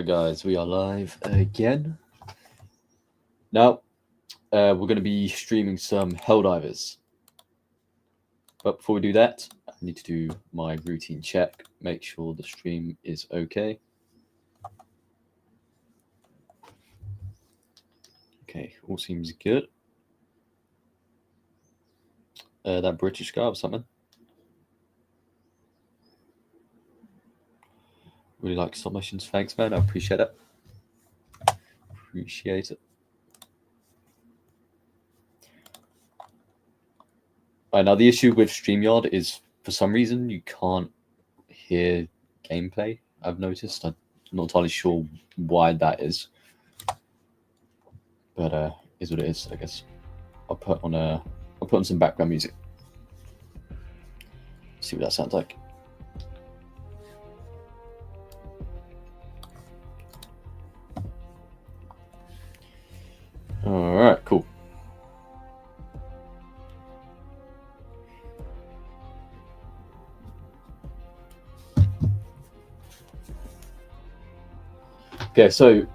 guys, we are live again. Now, we're going to be streaming some Helldivers. But before we do that, I need to do my routine check, make sure the stream is okay. Okay, all seems good. That British guy or something. Really like submissions. Thanks, man. I appreciate it. Appreciate it. Right, now the issue with StreamYard is for some reason you can't hear gameplay. I've noticed. I'm not entirely sure why that is, but is what it is, I guess. I'll put on some background music. See what that sounds like. All right, cool. Okay, so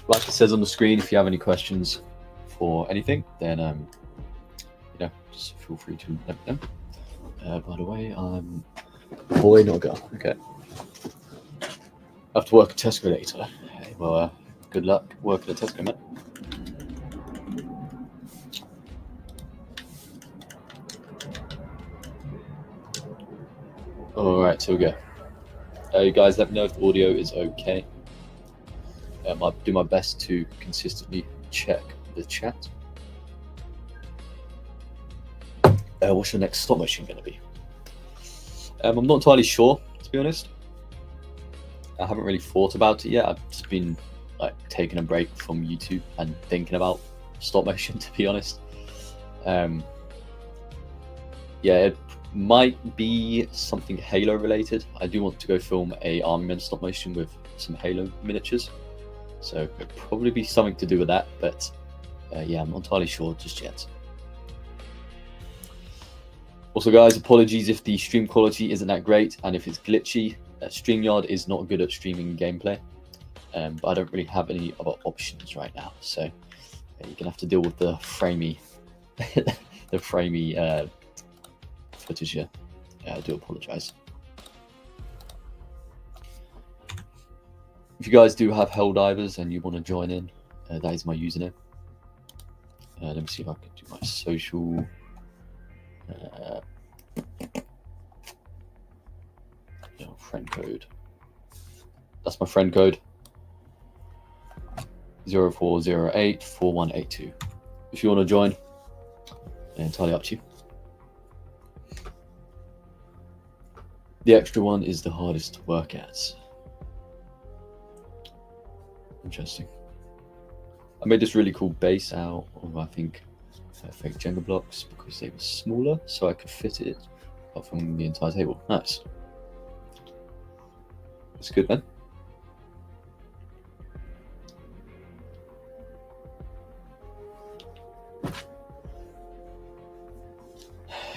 like it says on the screen, if you have any questions for anything, then just feel free to let me know. By the way, I'm a boy, not a girl. Okay. I have to work at Tesco later. Hey, well, good luck working at Tesco, man. All right, so we go. You guys, let me know if the audio is okay. I'll do my best to consistently check the chat. What's your next stop motion going to be? I'm not entirely sure, to be honest. I haven't really thought about it yet. I've just been taking a break from YouTube and thinking about stop motion, to be honest. It might be something Halo related. I do want to go film a Army Men stop motion with some Halo miniatures. So it'll probably be something to do with that, but I'm not entirely sure just yet. Also, guys, apologies if the stream quality isn't that great and if it's glitchy. StreamYard is not good at streaming gameplay, but I don't really have any other options right now. So you're gonna have to deal with the framey, the framey footage here. I do apologize. If you guys do have Helldivers and you want to join in, that is my username. Let me see if I can do my social. Friend code. That's my friend code. 04084182. If you want to join, entirely up to you. The extra one is the hardest to work at. Interesting. I made this really cool base out of, I think, fake Jenga blocks because they were smaller, so I could fit it up from the entire table. Nice. That's good, man.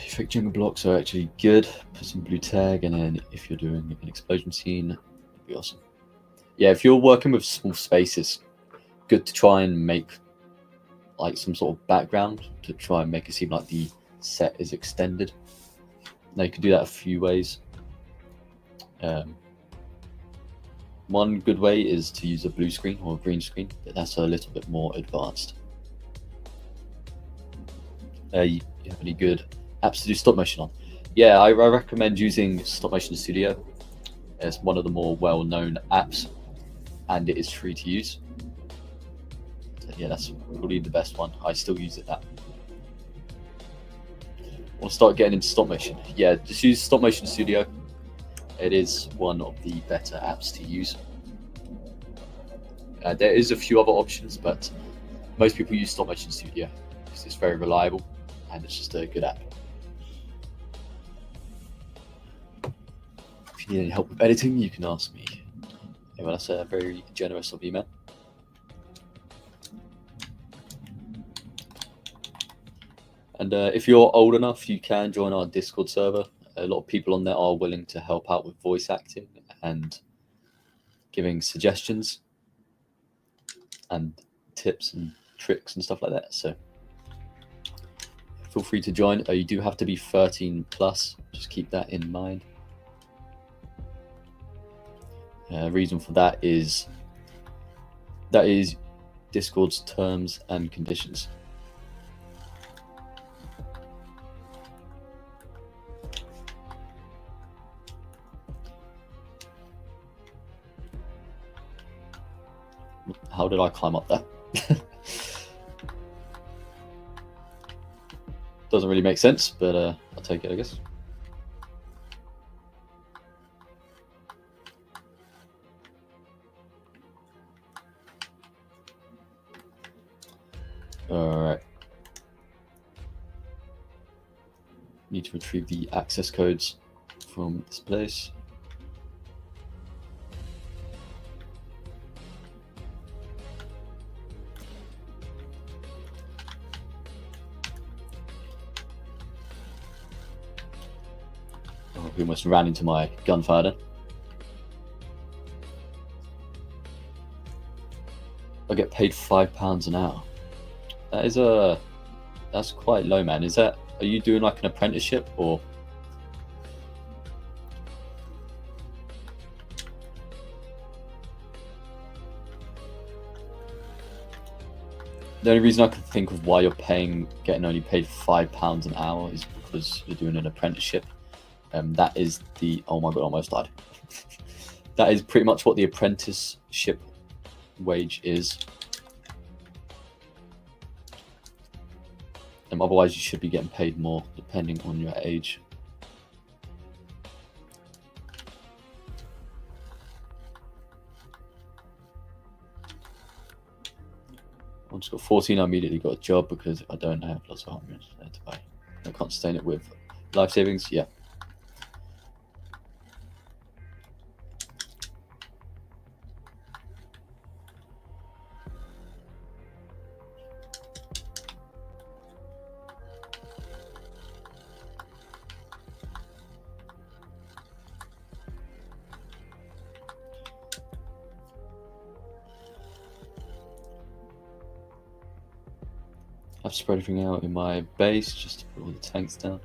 Fake Jenga blocks are actually good. Put some blue tag, and then if you're doing an explosion scene, it'd be awesome. Yeah, if you're working with small spaces, good to try and make some sort of background to try and make it seem like the set is extended. Now you can do that a few ways. One good way is to use a blue screen or a green screen, but that's a little bit more advanced. You have any good apps to do stop motion on? Yeah, I recommend using Stop Motion Studio. It's one of the more well-known apps, and it is free to use. So yeah, that's probably the best one. I still use it. That. Want to start getting into stop motion? Yeah, just use Stop Motion Studio. It is one of the better apps to use. There is a few other options, but most people use Stop Motion Studio because it's very reliable and it's just a good app. If you need any help with editing, you can ask me. Yeah, well, that's very generous of you, man. And if you're old enough, you can join our Discord server. A lot of people on there are willing to help out with voice acting and giving suggestions. and tips and tricks and stuff like that. So feel free to join. You do have to be 13 plus. Just keep that in mind. Reason for that is Discord's terms and conditions. How did I climb up there? Doesn't really make sense, but I'll take it, I guess. All right. Need to retrieve the access codes from this place. Oh, we almost ran into my gunfire then. I get paid £5 an hour. That's quite low, man. Are you doing like an apprenticeship or? The only reason I can think of why you're getting only paid £5 an hour is because you're doing an apprenticeship. That is oh my god, I almost died. That is pretty much what the apprenticeship wage is. Otherwise, you should be getting paid more depending on your age. Once I got 14, I immediately got a job because I don't have lots of hundreds to buy. I can't sustain it with life savings. Yeah. I've spread everything out in my base just to put all the tanks down.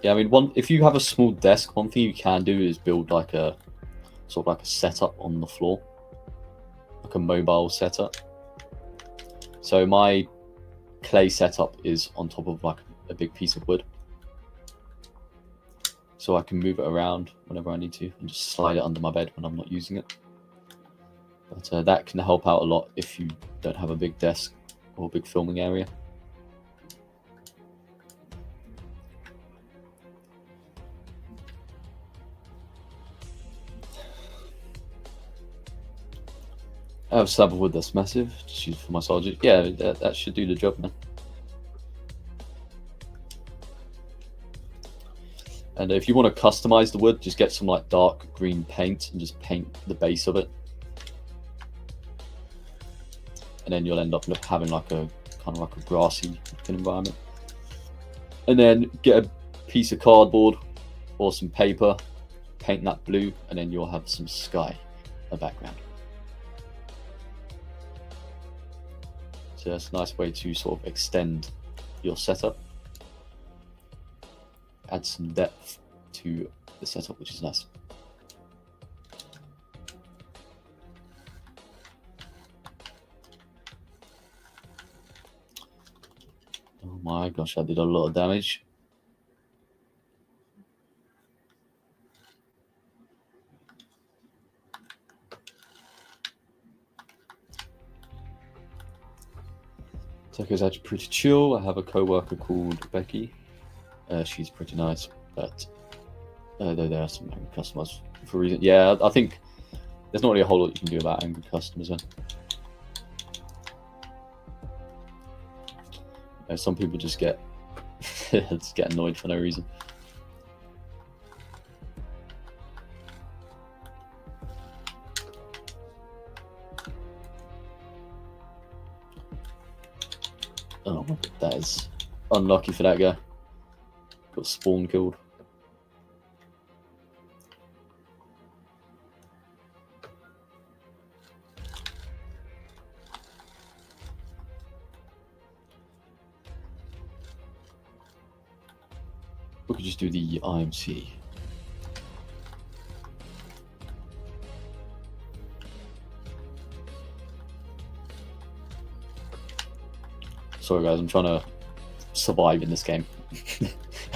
Yeah, I mean, if you have a small desk, one thing you can do is build like a sort of like a setup on the floor, like a mobile setup. So my clay setup is on top of like a big piece of wood, so I can move it around whenever I need to and just slide it under my bed when I'm not using it. But that can help out a lot if you don't have a big desk or a big filming area. I have a slab of wood that's massive, just use it for my soldiers. Yeah, that should do the job, man. And if you want to customize the wood, just get some like dark green paint and just paint the base of it. And then you'll end up having like a kind of like a grassy environment. And then get a piece of cardboard or some paper, paint that blue, and then you'll have some sky in the background. So that's a nice way to sort of extend your setup, add some depth to the setup, which is nice. Oh my gosh, I did a lot of damage. Techo's actually pretty chill. I have a co-worker called Becky. She's pretty nice, but there are some angry customers for a reason. Yeah, I think there's not really a whole lot you can do about angry customers. Some people just get annoyed for no reason. Oh, that is unlucky for that guy. Got spawn killed. we could just do the IMC. Sorry guys, I'm trying to survive in this game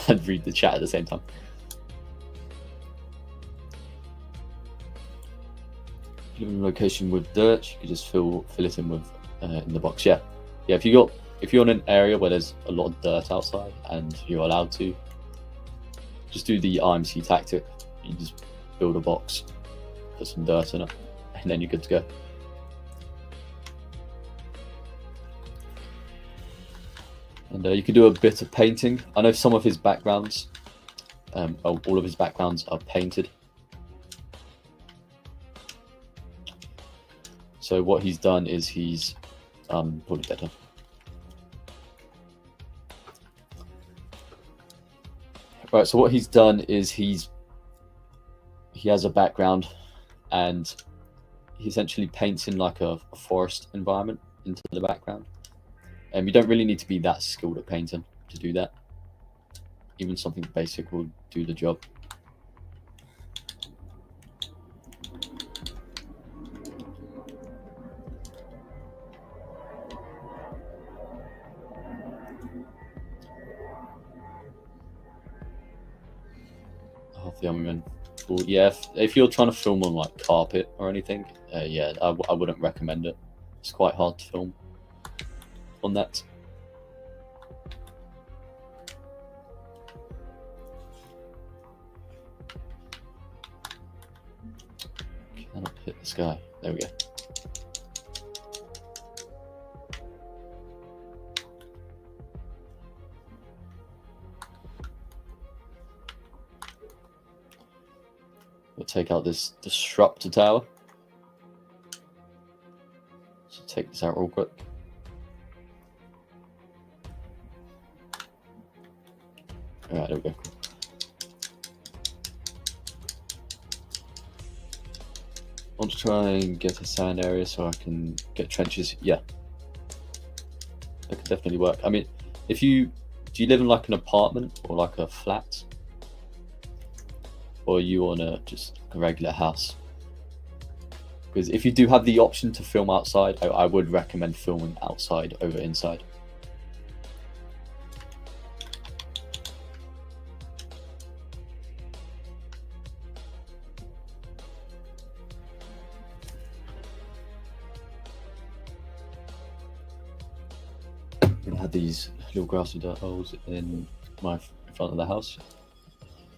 and read the chat at the same time. If you live in a location with dirt, you can just fill it in with in the box. Yeah. If you're in an area where there's a lot of dirt outside and you're allowed to, just do the IMC tactic. You just build a box, put some dirt in it, and then you're good to go. And you can do a bit of painting. I know some of his backgrounds, all of his backgrounds are painted. So what he's done is he's probably better. Right. So what he's done is he has a background, and he essentially paints in like a forest environment into the background. You don't really need to be that skilled at painting to do that. Even something basic will do the job. Half the army. Well, yeah, if you're trying to film on like carpet or anything, yeah, I wouldn't recommend it. It's quite hard to film on that. Cannot hit this guy. There we go. We'll take out this disruptor tower. So take this out real quick. Alright, there we go. I want to try and get a sand area so I can get trenches. Yeah, that could definitely work. I mean, do you live in like an apartment or like a flat, or are you on just a regular house? Because if you do have the option to film outside, I would recommend filming outside over inside. I had these little grassy dirt holes in front of the house.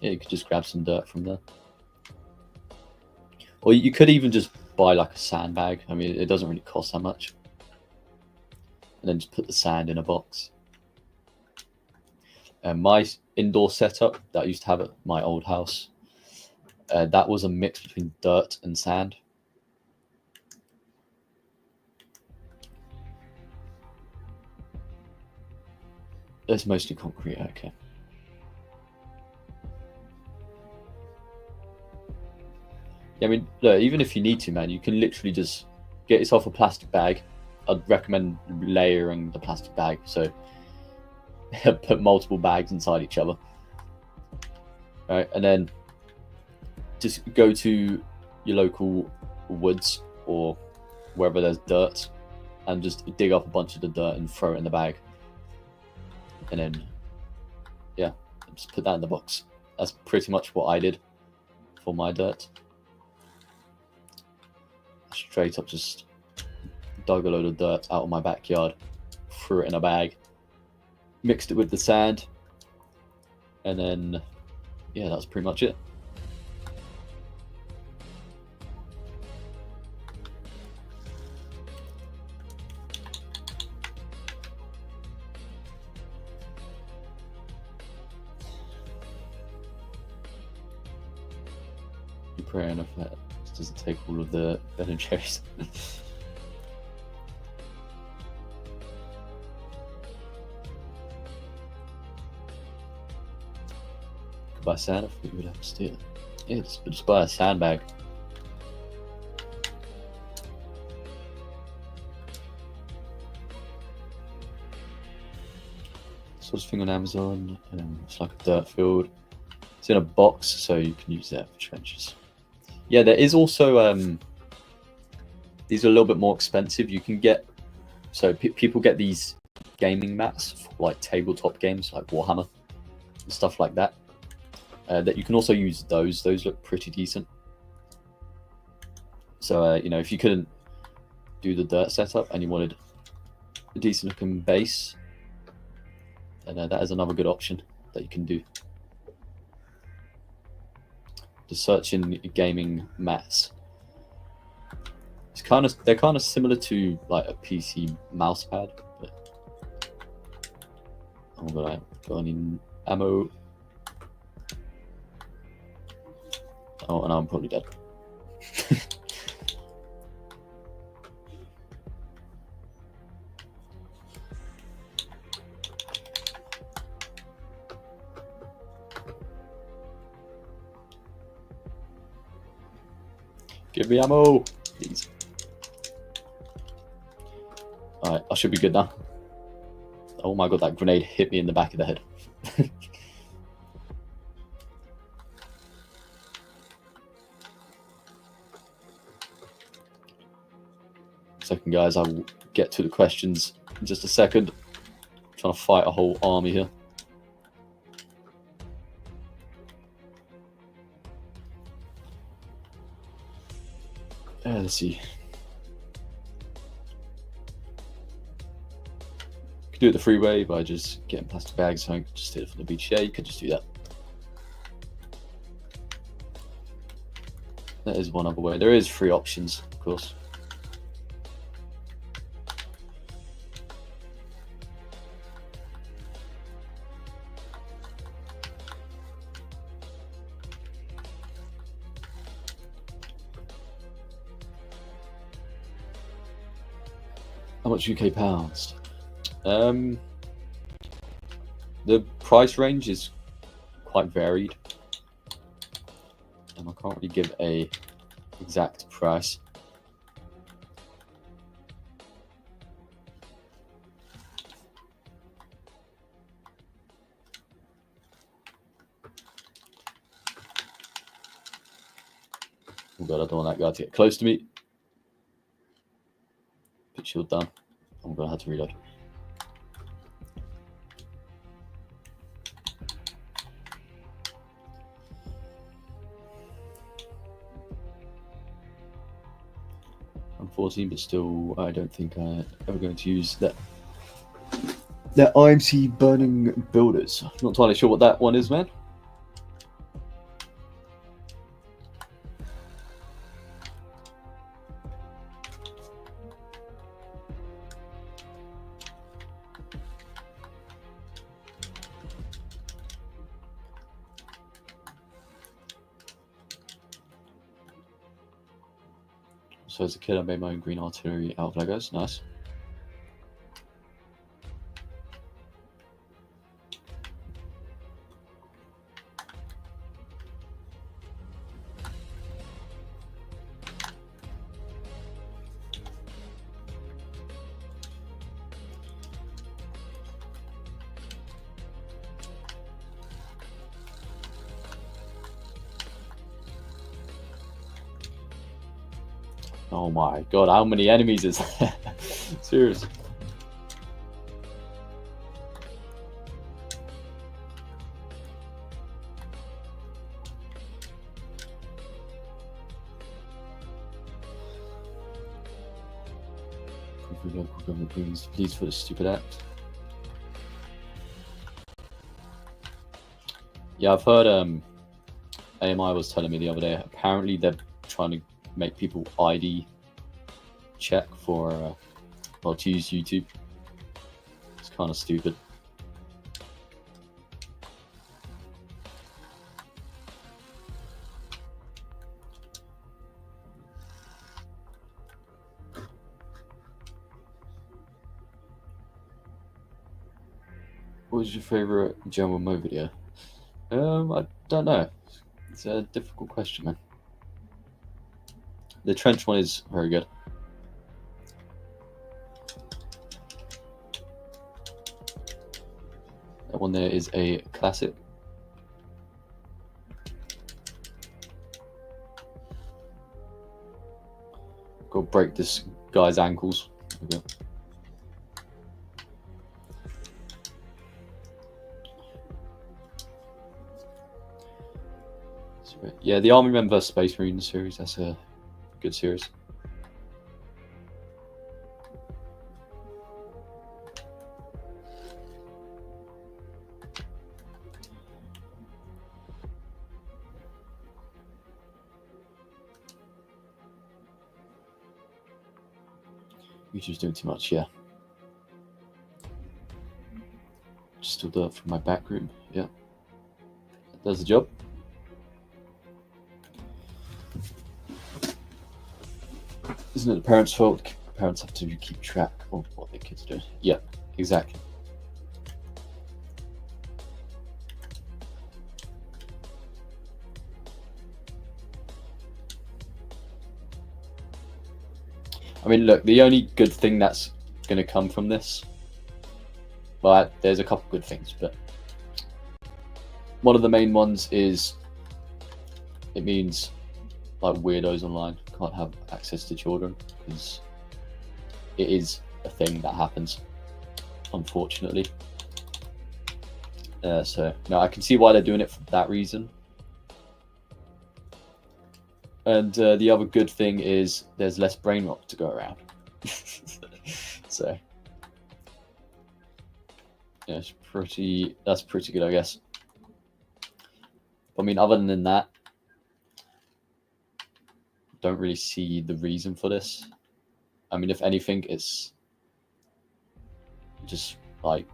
Yeah, you could just grab some dirt from there. Or you could even just buy like a sandbag. I mean, it doesn't really cost that much. And then just put the sand in a box. And my indoor setup that I used to have at my old house, that was a mix between dirt and sand. It's mostly concrete, okay. Yeah, I mean, look, even if you need to, man, you can literally just get yourself a plastic bag. I'd recommend layering the plastic bag, so put multiple bags inside each other. All right, and then just go to your local woods or wherever there's dirt, and just dig up a bunch of the dirt and throw it in the bag. And then, yeah, just put that in the box. That's pretty much what I did for my dirt. Straight up just dug a load of dirt out of my backyard, threw it in a bag, mixed it with the sand, and then, yeah, that's pretty much it. You're praying if that doesn't take all of the Ben and Jerry's. Could buy sand if we would have to steal it. Yeah, just buy a sandbag. sort of thing on Amazon. It's like a dirt field. It's in a box, so you can use that for trenches. Yeah, there is also these are a little bit more expensive. You can get people get these gaming mats for like tabletop games like Warhammer and stuff like that. That you can also use those. Those look pretty decent. So you know, if you couldn't do the dirt setup and you wanted a decent looking base, then that is another good option that you can do. Just search in gaming mats. They're kind of similar to like a PC mouse pad. But I'm gonna go any ammo. Oh, and I'm probably dead. Give me ammo, please. Alright, I should be good now. Oh my god, that grenade hit me in the back of the head. Second, guys, I will get to the questions in just a second. I'm trying to fight a whole army here. Let's see. You could do it the freeway by just getting plastic bags, so I could just hit it from the beach. Yeah, you could just do that. That is one other way. There is 3 options, of course. How much UK pounds? The price range is quite varied. I can't really give a exact price. Oh god, I don't want that guy to get close to me. Put shield down. I'm gonna have to reload. I'm 14, but still, I don't think I'm ever going to use that. That IMC burning builders. I'm not entirely sure what that one is, man. So as a kid, I made my own green artillery out of Legos. Nice. Oh my god, how many enemies is there? Seriously. Local government, please for the stupid act. Yeah, I've heard AMI was telling me the other day, apparently they're trying to make people ID check for well, to use YouTube. It's kind of stupid. What was your favorite General Mo video? I don't know. It's a difficult question, man. The trench one is very good. one there is a classic. Go break this guy's ankles. Okay. Yeah, the Army Men vs Space Marine series, that's a good series. YouTube's doing too much, yeah. Just still do it from my back room, yeah. That does the job. Isn't it the parents' fault? Parents have to keep track of what their kids are doing. Yeah, exactly. I mean, look, the only good thing that's going to come from this, well, there's a couple good things, but one of the main ones is it means like weirdos online can't have access to children, because it is a thing that happens, unfortunately. So no, I can see why they're doing it for that reason. And the other good thing is there's less brain rot to go around. So yeah, that's pretty good, I guess. I mean, other than that, don't really see the reason for this. I mean, if anything, it's just like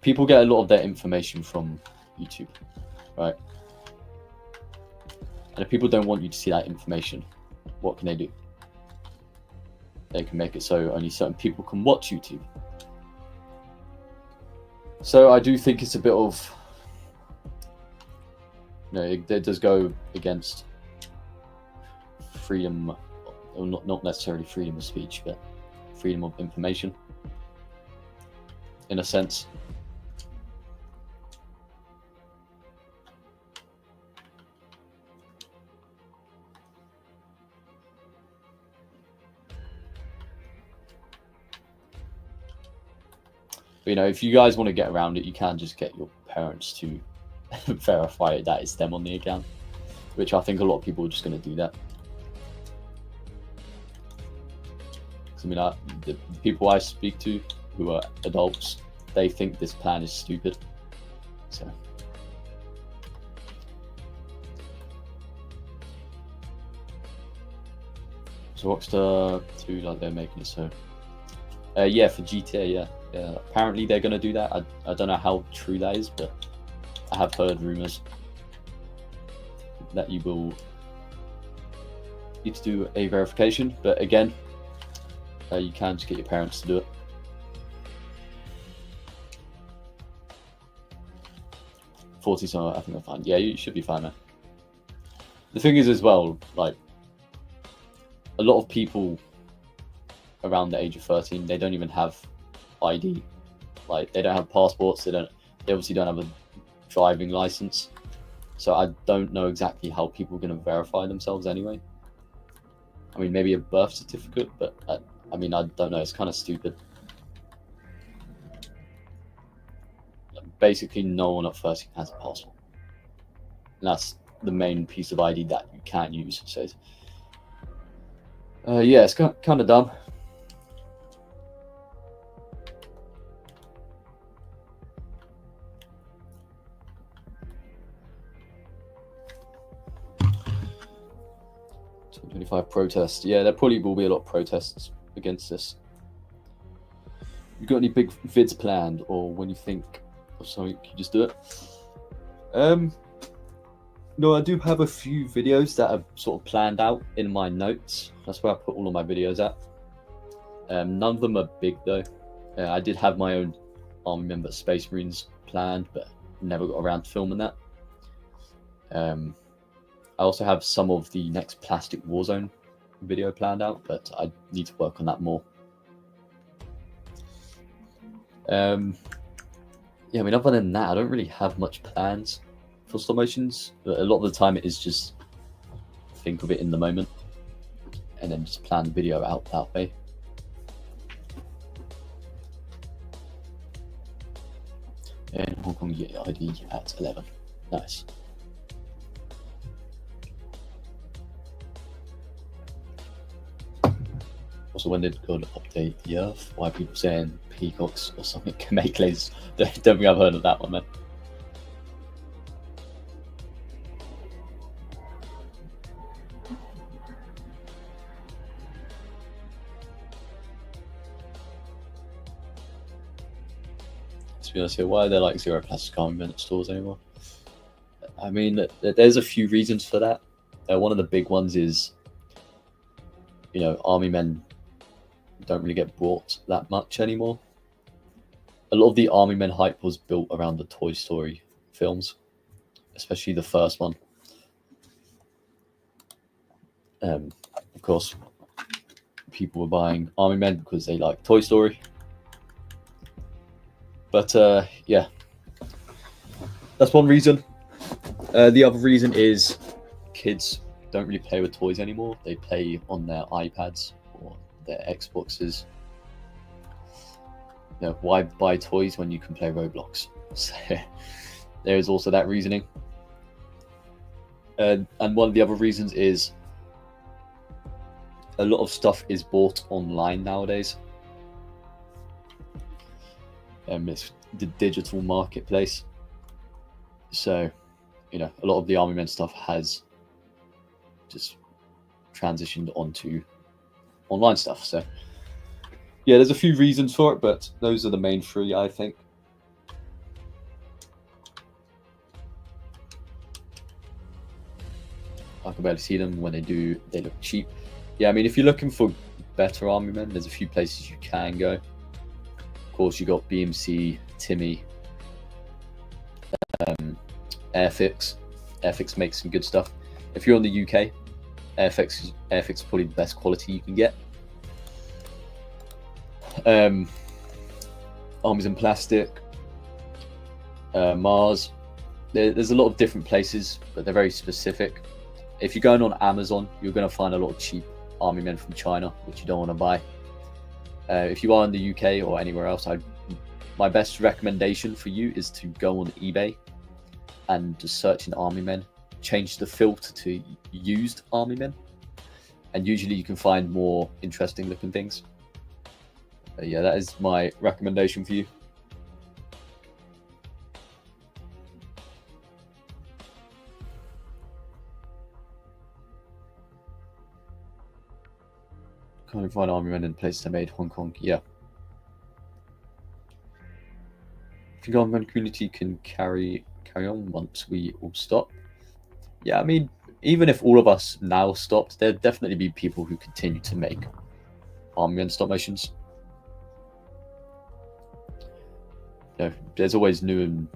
people get a lot of their information from YouTube, right? And if people don't want you to see that information, what can they do? They can make it so only certain people can watch YouTube. So I do think it's a bit of, it does go against freedom, or not necessarily freedom of speech, but freedom of information, in a sense. But, if you guys want to get around it, you can just get your parents to verify that it's them on the account, which I think a lot of people are just going to do that. I mean, the people I speak to who are adults, they think this plan is stupid. So Rockstar 2, like, they're making it so. Yeah, for GTA, yeah. Apparently they're going to do that. I don't know how true that is, but I have heard rumors that you will need to do a verification. But again, you can just get your parents to do it. So I think I'm fine. Yeah, you should be fine, man. The thing is as well, like, a lot of people around the age of 13, they don't even have ID. Like, they don't have passports, they obviously don't have a driving license. So I don't know exactly how people are going to verify themselves anyway. I mean, maybe a birth certificate, but I mean, I don't know, it's kind of stupid. Basically, no one at 13 has a passport. And that's the main piece of ID that you can use. So yeah, it's kind of dumb. Protests. Yeah, there probably will be a lot of protests against this. You got any big vids planned, or when you think of something, you just do it? No, I do have a few videos that are sort of planned out in my notes. That's where I put all of my videos at. None of them are big though. I did have my own Army Men vs Space Marines planned, but never got around to filming that. I also have some of the next Plastic Warzone video planned out, but I need to work on that more. Yeah, I mean, other than that, I don't really have much plans for stop motions. But a lot of the time, it is just think of it in the moment, and then just plan the video out that way. And Hong Kong ID at 11. Nice. Also, when did God update the Earth? Why are people saying peacocks or something can make lasers? Don't think I've heard of that one, man. To be honest here, why are there like 0 plastic army men at stores anymore? I mean, there's a few reasons for that. One of the big ones is, you know, army men don't really get bought that much anymore. A lot of the army men hype was built around the Toy Story films, especially the first one. Of course, people were buying army men because they like Toy Story. But yeah, that's one reason. The other reason is kids don't really play with toys anymore. They play on their iPads or their Xboxes. You know, why buy toys when you can play Roblox? So there is also that reasoning. And one of the other reasons is a lot of stuff is bought online nowadays. It's the digital marketplace. So, you know, a lot of the Army Men stuff has just transitioned onto online stuff. So, yeah, there's a few reasons for it, but those are the main three, I think. I can barely see them. When they do, they look cheap. Yeah, I mean, if you're looking for better Army Men, there's a few places you can go. Of course, you got BMC, Timmy, Airfix. Airfix makes some good stuff. If you're in the UK, Airfix is probably the best quality you can get. Armies and Plastic, Mars. There's a lot of different places, but they're very specific. If you're going on Amazon, you're going to find a lot of cheap Army Men from China, which you don't want to buy. If you are in the UK or anywhere else, my best recommendation for you is to go on eBay and just search in Army Men. Change the filter to used Army Men, and usually you can find more interesting looking things. Yeah, that is my recommendation for you. Can't find Army Men in places that made Hong Kong. Yeah. If the Army Men community can carry on once we all stop. Yeah, I mean, even if all of us now stopped, there'd definitely be people who continue to make Army Men stop motions. You know, there's always new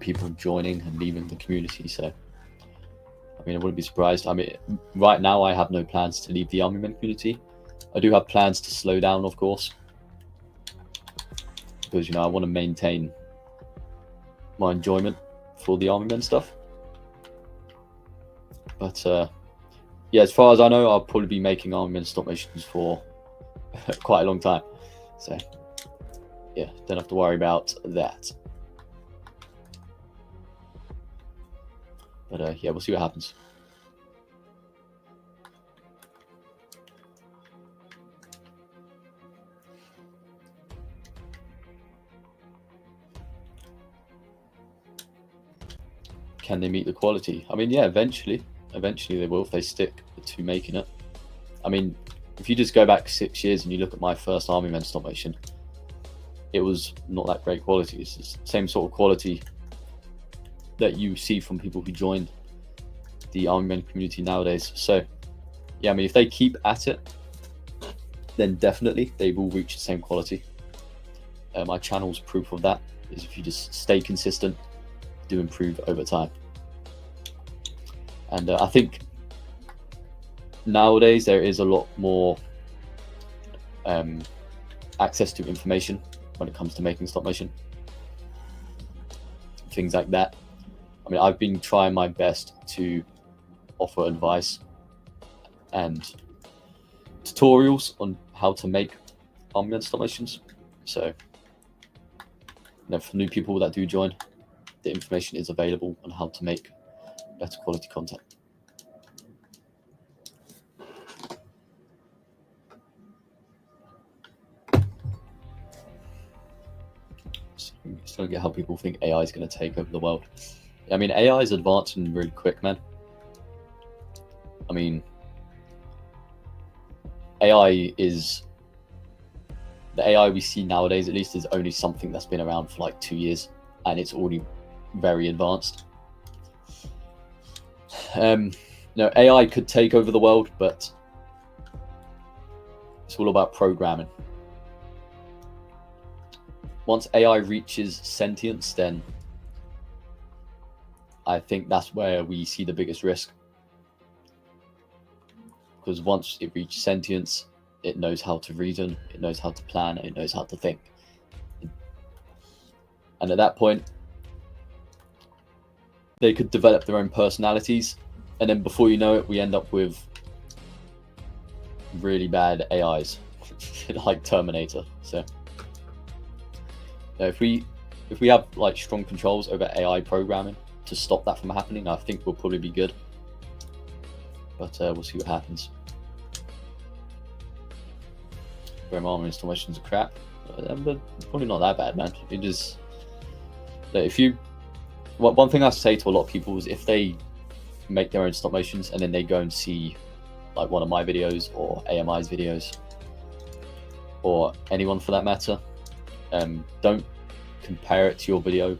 people joining and leaving the community. So, I mean, I wouldn't be surprised. I mean, right now I have no plans to leave the Army Men community. I do have plans to slow down, of course, because, you know, I want to maintain my enjoyment for the Army Men stuff. But yeah, as far as I know, I'll probably be making Army Men stop motions for quite a long time. So yeah, don't have to worry about that. But yeah, we'll see what happens. Can they meet the quality? I mean, yeah, eventually they will if they stick to making it. I mean, if you just go back 6 years and you look at my first Army Men stop motion, it was not that great quality. It's the same sort of quality that you see from people who join the Army Men community nowadays. So yeah, I mean, if they keep at it, then definitely they will reach the same quality. My channel's proof of that is if you just stay consistent, do improve over time. And I think nowadays there is a lot more access to information when it comes to making stop motion, things like that. I mean, I've been trying my best to offer advice and tutorials on how to make ambient stop motions. So, for new people that do join, the information is available on how to make better quality content. Still don't get how people think AI is going to take over the world. I mean, AI is advancing really quick, man. I mean, the AI we see nowadays, at least, is only something that's been around for like 2 years, and it's already very advanced. AI could take over the world, but it's all about programming. Once AI reaches sentience, then I think that's where we see the biggest risk. Because once it reaches sentience, it knows how to reason, it knows how to plan, it knows how to think. And at that point, they could develop their own personalities, and then before you know it, we end up with really bad AIs, like Terminator. So if we have like strong controls over AI programming to stop that from happening, I think we'll probably be good. But we'll see what happens. Grim armor installations are crap, but probably not that bad, man. It just one thing I say to a lot of people is if they make their own stop motions and then they go and see like one of my videos or AMI's videos or anyone for that matter, don't compare it to your video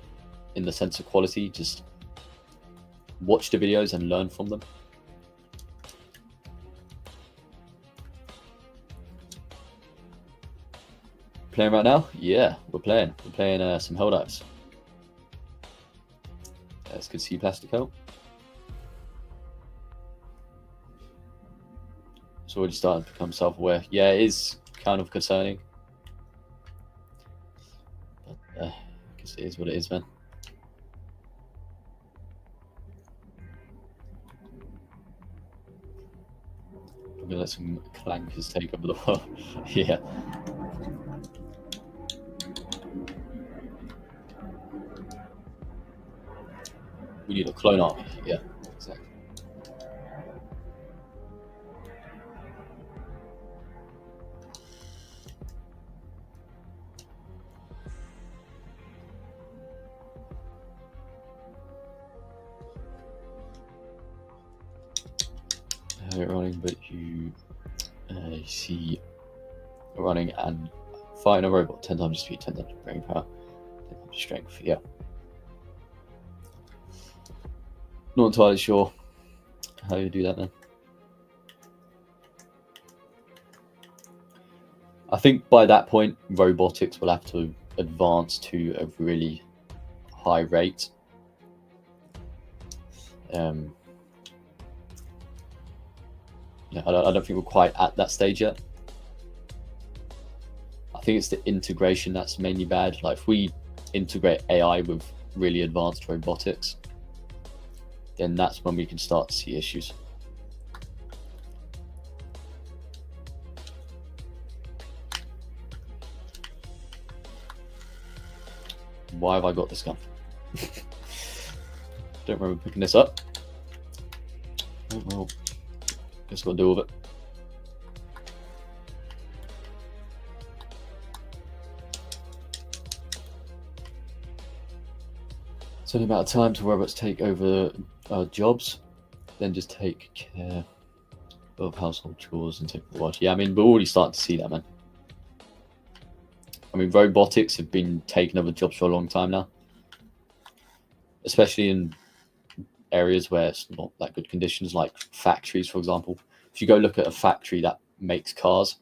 in the sense of quality. Just watch the videos and learn from them. Playing right now? Yeah, we're playing some Helldives. It's good to see Plastic Hell. It's already starting to become self-aware. Yeah, it is kind of concerning. But I guess it is what it is, man. I'm gonna let some clankers take over the world. Yeah. We need a clone army. Yeah, exactly. Running, but you see running and fighting a robot 10 times speed, 10 times brain power, 10 times strength. Yeah. Not entirely sure how you do that then. I think by that point, robotics will have to advance to a really high rate. I don't think we're quite at that stage yet. I think it's the integration that's mainly bad. Like if we integrate AI with really advanced robotics, then that's when we can start to see issues. Why have I got this gun? Don't remember picking this up. Oh, well, guess what to do with it. It's only about time till robots take over our jobs, then just take care of household chores and take the watch. Yeah, I mean, we're already starting to see that, man. I mean, robotics have been taking over jobs for a long time now, especially in areas where it's not that good conditions, like factories, for example. If you go look at a factory that makes cars,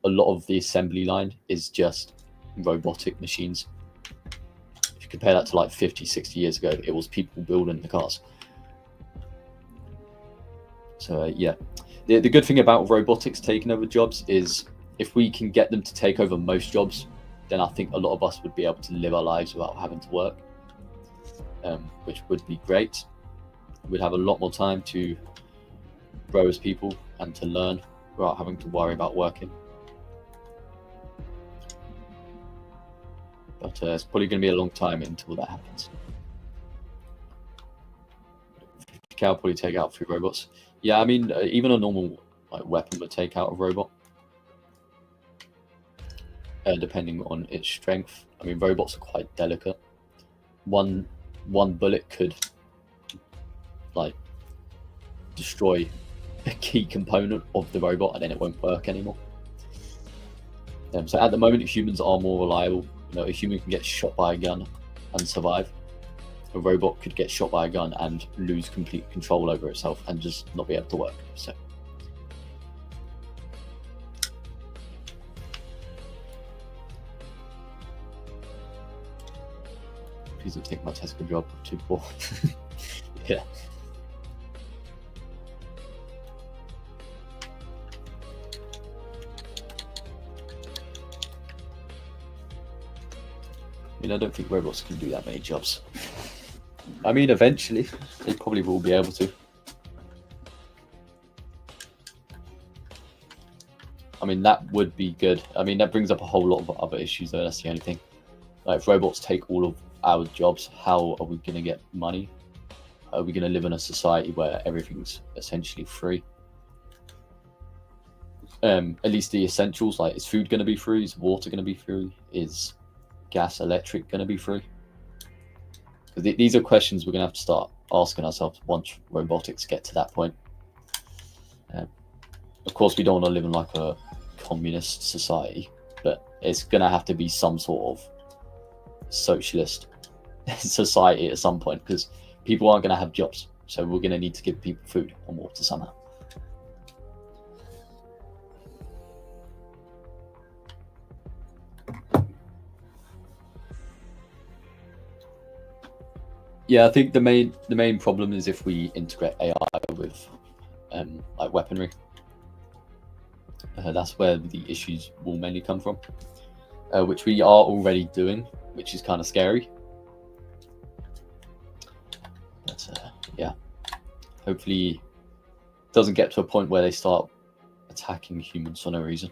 a lot of the assembly line is just robotic machines. If you compare that to like 50, 60 years ago, it was people building the cars. So yeah, the good thing about robotics taking over jobs is if we can get them to take over most jobs, then I think a lot of us would be able to live our lives without having to work, which would be great. We'd have a lot more time to grow as people and to learn without having to worry about working. But it's probably going to be a long time until that happens. I'll probably take out 3 robots. Yeah, I mean, even a normal weapon would take out a robot, depending on its strength. I mean, robots are quite delicate. One bullet could destroy a key component of the robot, and then it won't work anymore. So at the moment, humans are more reliable. A human can get shot by a gun and survive. A robot could get shot by a gun and lose complete control over itself and just not be able to work. So please don't take my Tesco job. Too poor. Yeah. I mean, I don't think robots can do that many jobs. I mean, eventually, they probably will be able to. I mean, that would be good. I mean, that brings up a whole lot of other issues, though. That's the only thing. If robots take all of our jobs, how are we going to get money? Are we going to live in a society where everything's essentially free? At least the essentials, is food going to be free? Is water going to be free? Is gas, electric going to be free? Because these are questions we're going to have to start asking ourselves once robotics get to that point. Of course, we don't want to live in a communist society, but it's going to have to be some sort of socialist society at some point, because people aren't going to have jobs. So we're going to need to give people food and water somehow. Yeah, I think the main problem is if we integrate AI with weaponry. That's where the issues will mainly come from, which we are already doing, which is kind of scary. But yeah, hopefully it doesn't get to a point where they start attacking humans for no reason.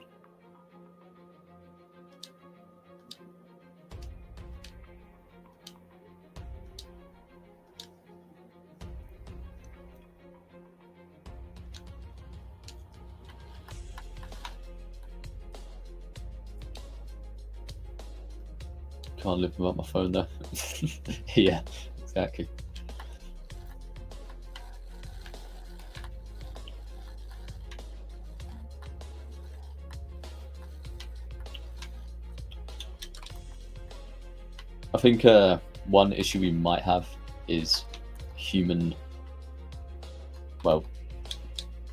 Can't live without my phone though. Yeah, exactly. I think one issue we might have is human. Well,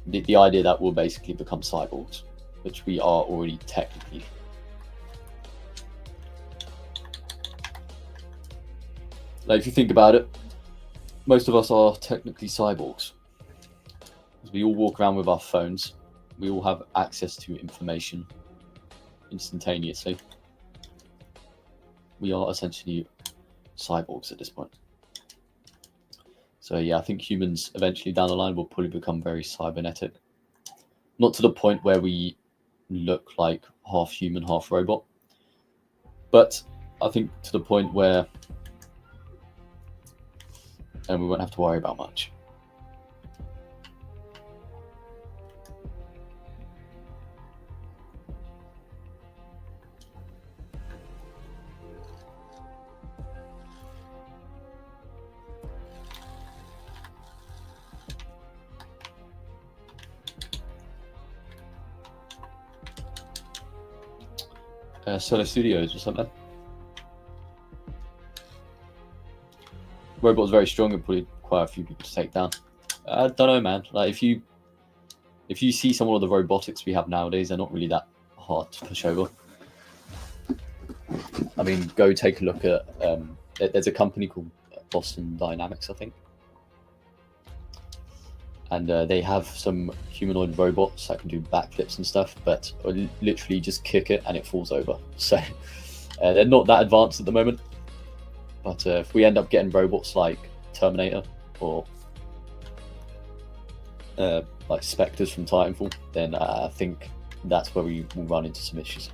the idea that we'll basically become cyborgs, which we are already technically. If you think about it, most of us are technically cyborgs. We all walk around with our phones. We all have access to information instantaneously. We are essentially cyborgs at this point. So yeah, I think humans eventually down the line will probably become very cybernetic. Not to the point where we look like half human, half robot, but I think to the point where we won't have to worry about much. Solar Studios or something. Robot's very strong and probably quite a few people to take down. I don't know, man. If you see some of the robotics we have nowadays, they're not really that hard to push over. I mean, go take a look at. There's a company called Boston Dynamics, I think, and they have some humanoid robots that can do backflips and stuff, but literally just kick it and it falls over. So They're not that advanced at the moment, but if we end up getting robots like Terminator or like Spectres from Titanfall, then I think that's where we will run into some issues.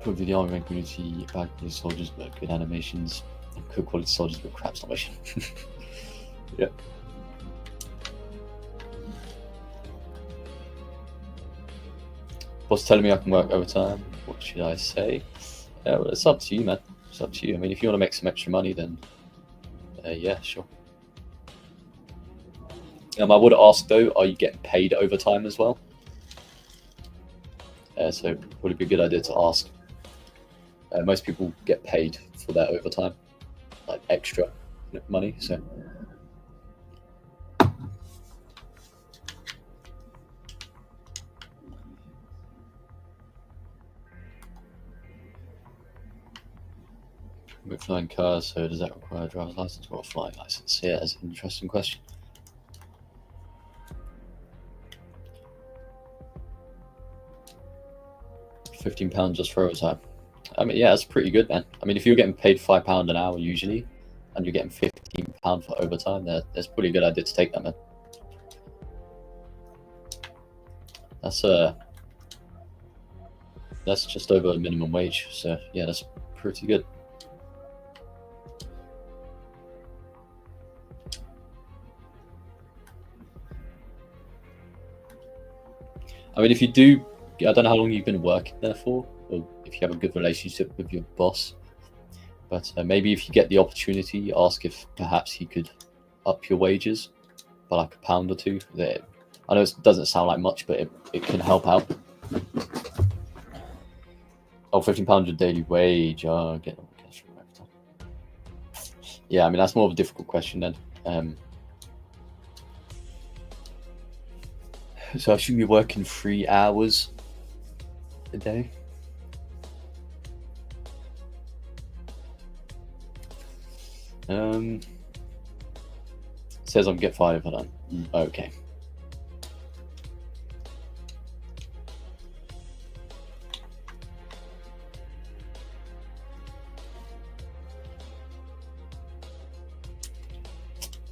Probably the army community, bad quality soldiers but good animations, and good quality soldiers but crap animation. Yeah. Boss telling me I can work overtime. What should I say? Well, it's up to you, man. It's up to you. I mean, if you want to make some extra money, then yeah, sure. I would ask though, are you getting paid overtime as well? So would it be a good idea to ask? Most people get paid for their overtime, like extra money. So. With flying cars, so does that require a driver's license or a flying license? Yeah, that's an interesting question. £15 just for overtime. I mean, yeah, that's pretty good, man. I mean, if you're getting paid £5 an hour usually, and you're getting £15 for overtime, that's a pretty good idea to take that, man. That's just over minimum wage, so yeah, that's pretty good. I mean, if you do, I don't know how long you've been working there for, or if you have a good relationship with your boss, but maybe if you get the opportunity, ask if perhaps he could up your wages by like £1 or £2. I know it doesn't sound like much, but it can help out. Oh, £15 a daily wage. Oh, get on cash from overtime. Yeah, I mean, that's more of a difficult question then. So I assume you're working 3 hours a day? It says I'm get fired if I don't. Okay.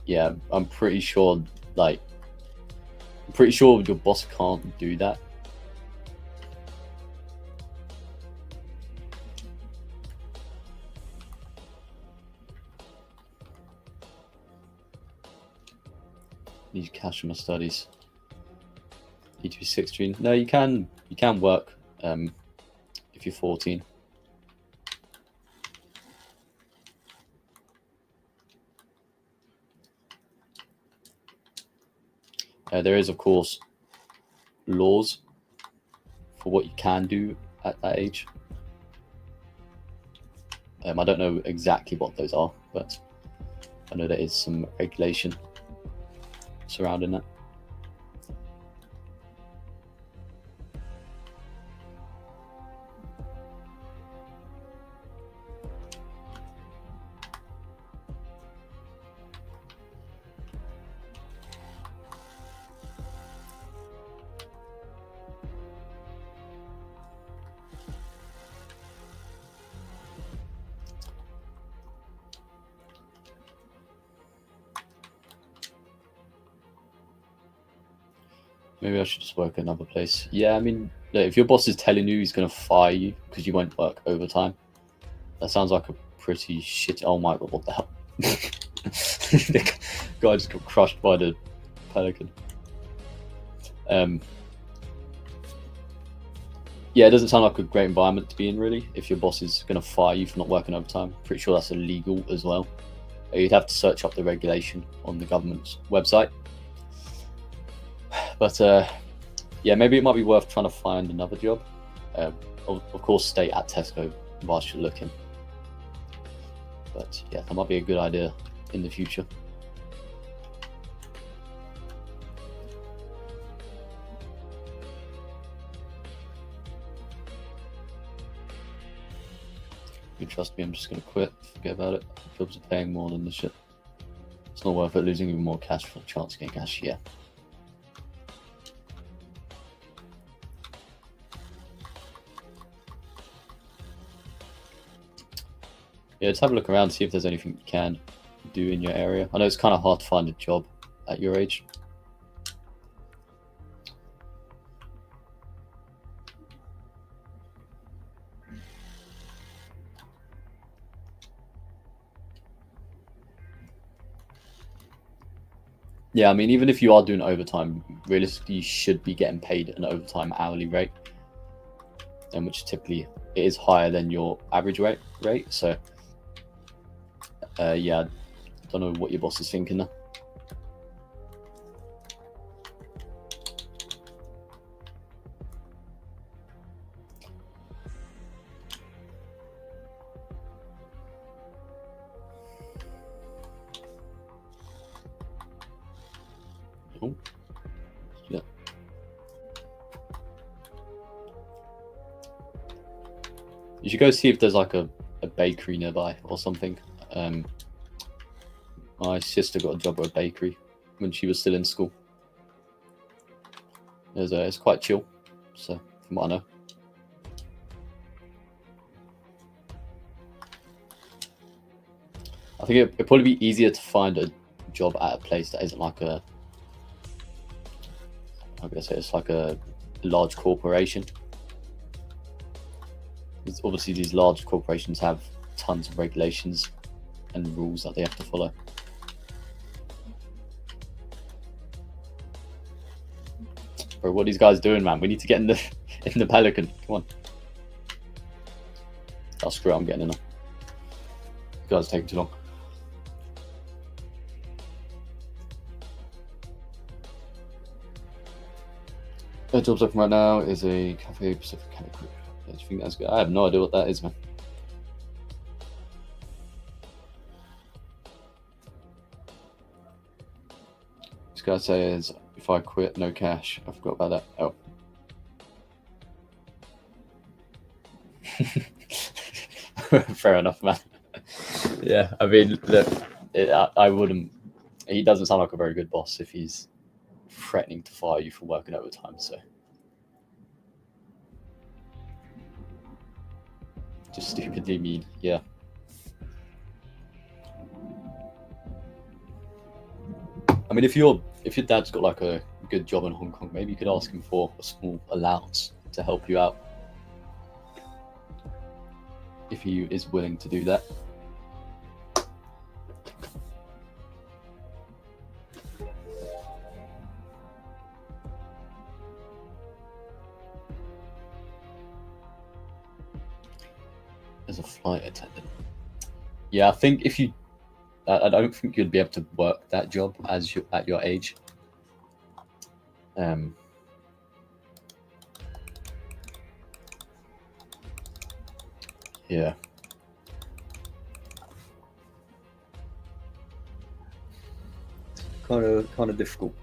Yeah, I'm pretty sure, like, your boss can't do that. Need cash for my studies. Need to be 16. No, you can work if you're 14. There is, of course, laws for what you can do at that age. I don't know exactly what those are, but I know there is some regulation surrounding that. Maybe I should just work another place. Yeah, I mean, if your boss is telling you he's going to fire you because you won't work overtime, that sounds like a pretty shit. Oh my god, what the hell? The guy just got crushed by the pelican. Yeah, it doesn't sound like a great environment to be in, really, if your boss is going to fire you for not working overtime. Pretty sure that's illegal as well. You'd have to search up the regulation on the government's website. But yeah, maybe it might be worth trying to find another job. Of course, stay at Tesco whilst you're looking. But yeah, that might be a good idea in the future. You trust me, I'm just going to quit. Forget about it. Jobs are paying more than this shit. It's not worth it losing even more cash for the chance to get cash. Yeah. Yeah, just have a look around, see if there's anything you can do in your area. I know it's kind of hard to find a job at your age. Yeah, I mean, even if you are doing overtime, realistically, you should be getting paid an overtime hourly rate, and which typically it is higher than your average rate. So, yeah, I don't know what your boss is thinking there. Oh, yeah. You should go see if there's like a bakery nearby or something. My sister got a job at a bakery when she was still in school. It's quite chill, so from what I know. I think it'd probably be easier to find a job at a place that isn't like a, I guess it's like a large corporation. Because obviously these large corporations have tons of regulations and rules that they have to follow. Bro, what are these guys doing, man? We need to get in the Pelican. Come on. Oh, screw it, I'm getting in there. You guys are taking too long. The job's open right now is a Cafe Pacific Chemical. Do you think that's good? I have no idea what that is, man. This guy says, if I quit, no cash. I forgot about that. Oh. Fair enough, man. Yeah, I mean, look, I wouldn't. He doesn't sound like a very good boss if he's threatening to fire you for working overtime. So, just stupidly mean. Yeah. I mean, if your dad's got like a good job in Hong Kong, maybe you could ask him for a small allowance to help you out. If he is willing to do that. As a flight attendant. Yeah, I think if you, I don't think you'd be able to work that job as you at your age. Yeah. Kind of difficult.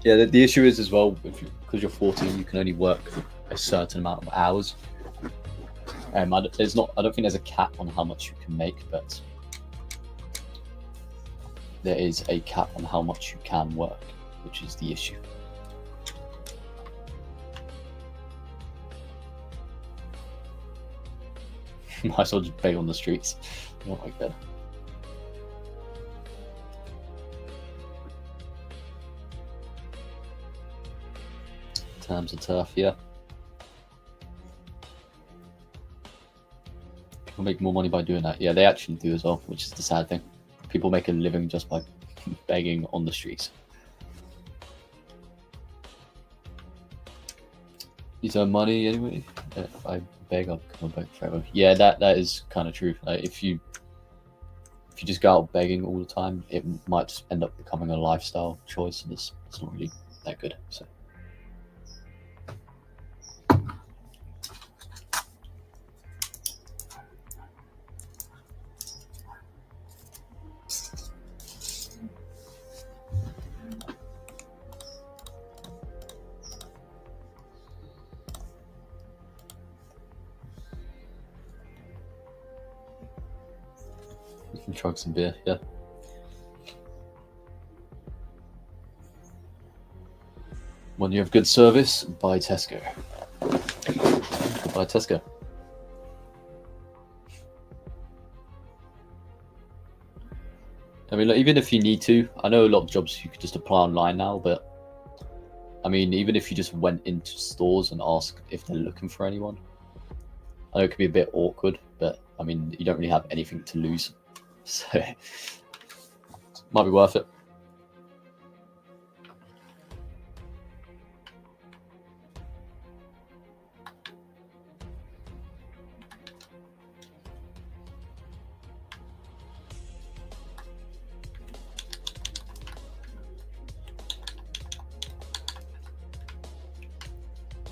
Yeah, the issue is as well, because you're 14, you can only work a certain amount of hours. I don't think there's a cap on how much you can make, but there is a cap on how much you can work, which is the issue. Might as well just beg on the streets. Not like that. Times are tough, yeah. People make more money by doing that. Yeah, they actually do as well, which is the sad thing. People make a living just by begging on the streets. You earn money anyway. If I beg, I'll become a beggar forever. Yeah, that is kind of true. Like, if you just go out begging all the time, it might just end up becoming a lifestyle choice, and it's not really that good. So. You can chug some beer, yeah. When you have good service, buy Tesco. Tesco. I mean, like, even if you need to, I know a lot of jobs you could just apply online now, but I mean, even if you just went into stores and asked if they're looking for anyone, I know it could be a bit awkward, but I mean, you don't really have anything to lose, so it might be worth it.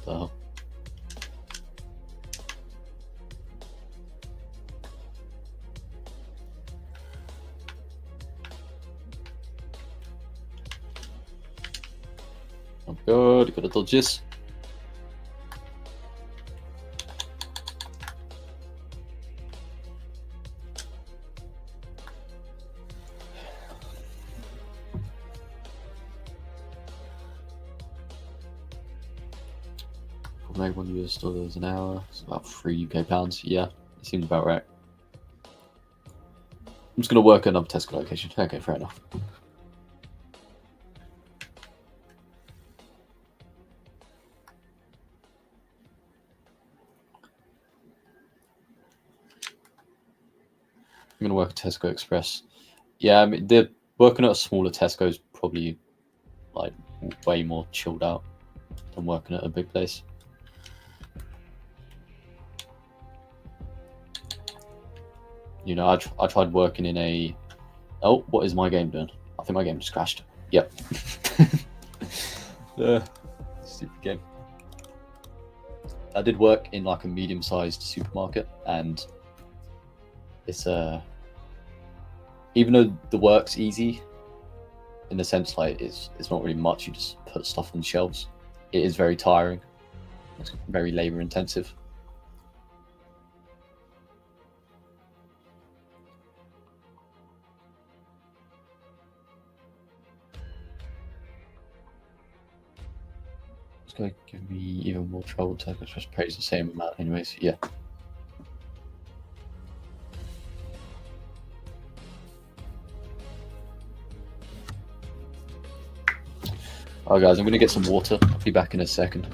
So, I'm good. Gotta dodge this. Make $1 an hour. It's about £3 UK. Yeah, it seems about right. I'm just gonna work another Tesco location. Okay, fair enough. I'm gonna work at Tesco Express. Yeah, I mean, they're working at a smaller Tesco is probably like way more chilled out than working at a big place. You know, I tried working in a. Oh, what is my game doing? I think my game just crashed. Yep. Stupid game. I did work in like a medium-sized supermarket, and it's even though the work's easy, in the sense like it's not really much. You just put stuff on shelves. It is very tiring. It's very labor intensive. It's going to give me even more trouble to just praise the same amount anyways. Yeah. Alright guys, I'm going to get some water. I'll be back in a second.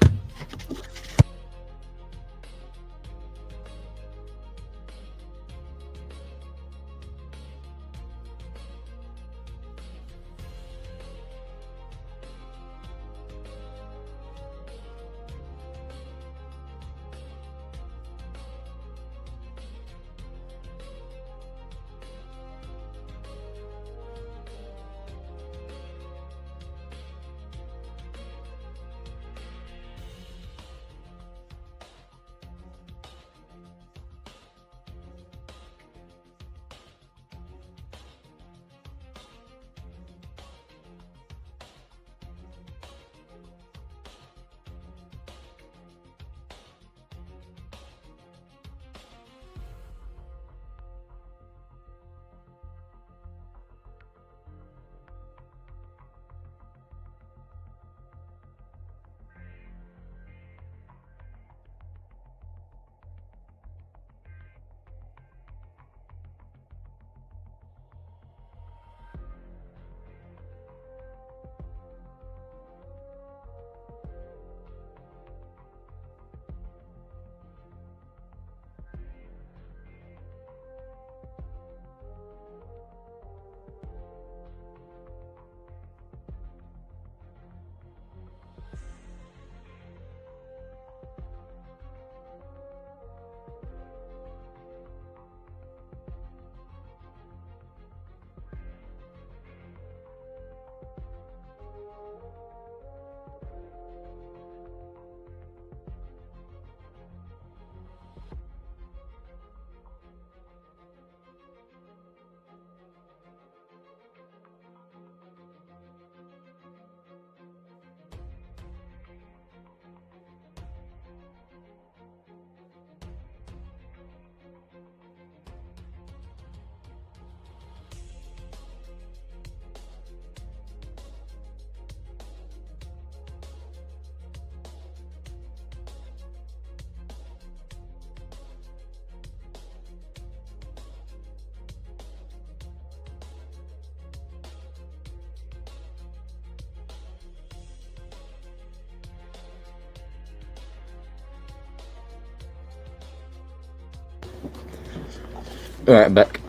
Alright, I'm back.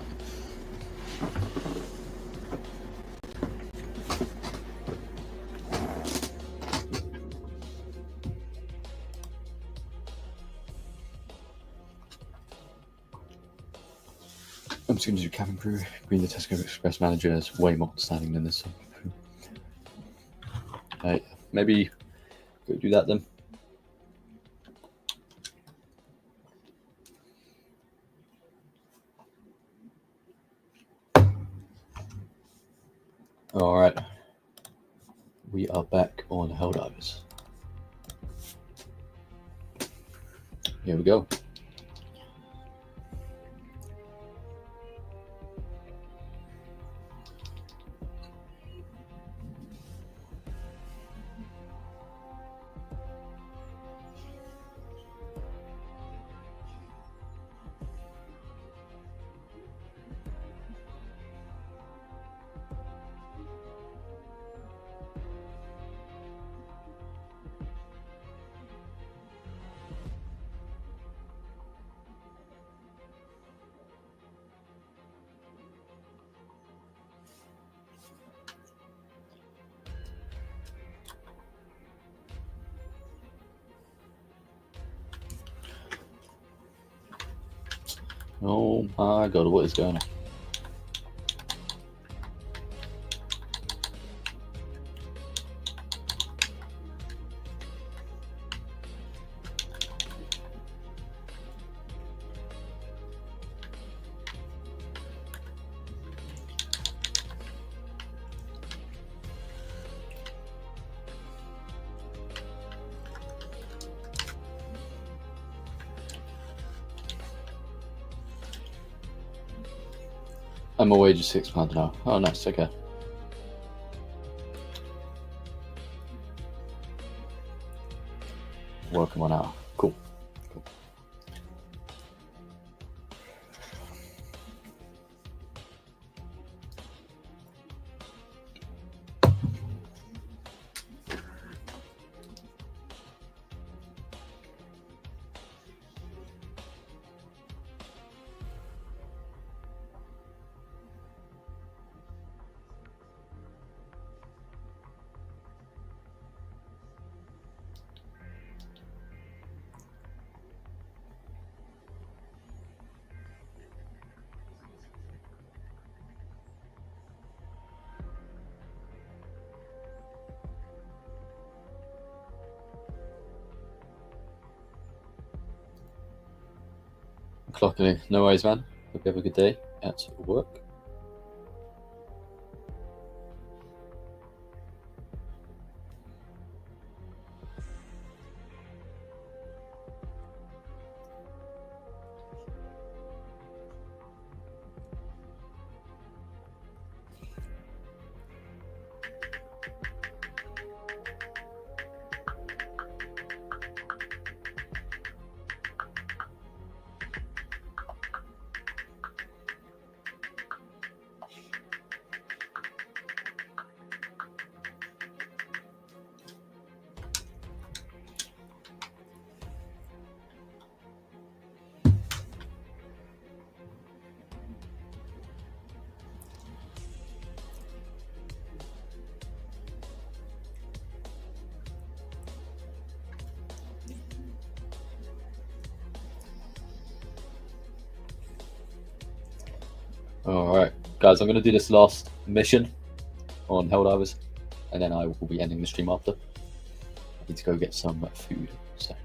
I'm just going to do cabin crew. Green the Tesco Express manager is way more understanding than this. Right, maybe go do that then. Alright. We are back on Helldivers. Here we go. Oh my god, what is going on? And my wage is £6 an hour. Oh, nice, okay. Working 1 hour. Cool. Cool. Clocking in. No worries, man. Hope you have a good day at work. Alright, guys, I'm going to do this last mission on Helldivers, and then I will be ending the stream after. I need to go get some food, so.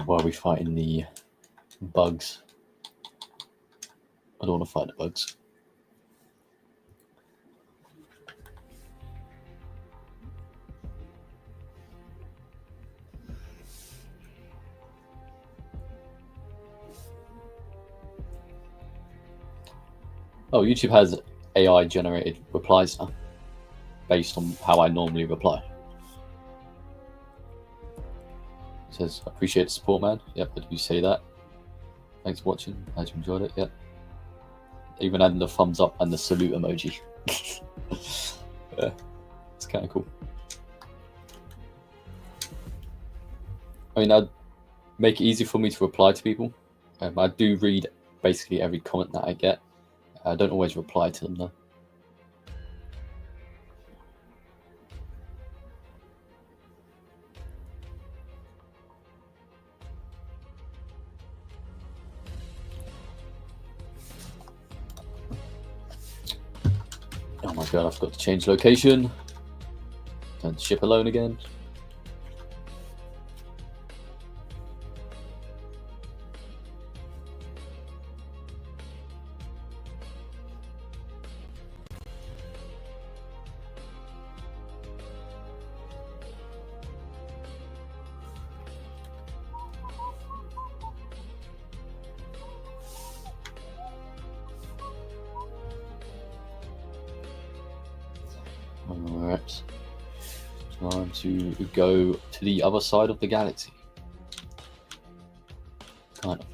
While we fighting the bugs. I don't want to fight the bugs. Oh, YouTube has AI generated replies now, based on how I normally reply. It says, "Appreciate the support, man." Yep, did you say that? Thanks for watching. Glad you enjoyed it. Yep. Even adding the thumbs up and the salute emoji. Yeah, it's kind of cool. I mean, I'd make it easy for me to reply to people. I do read basically every comment that I get. I don't always reply to them though. Oh my god, I forgot to change location. Turn the ship alone again. Alright. Time to go to the other side of the galaxy. Kind of.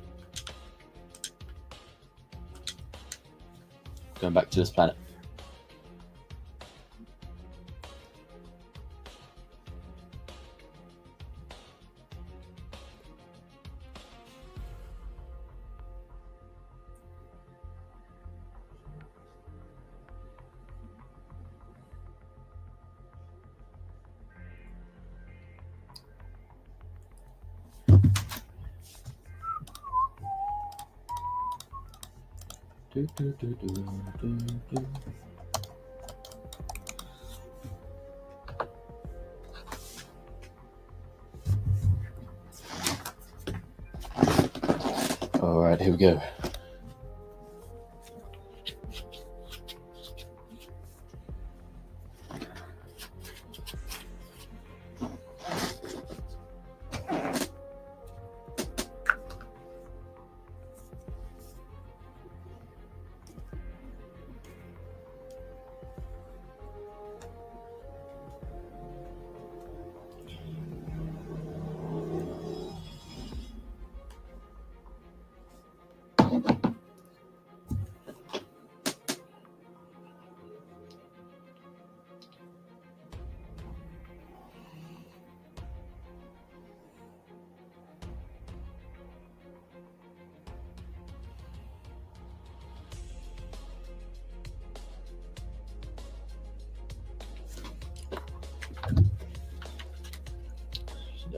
Going back to this planet. Alright, here we go.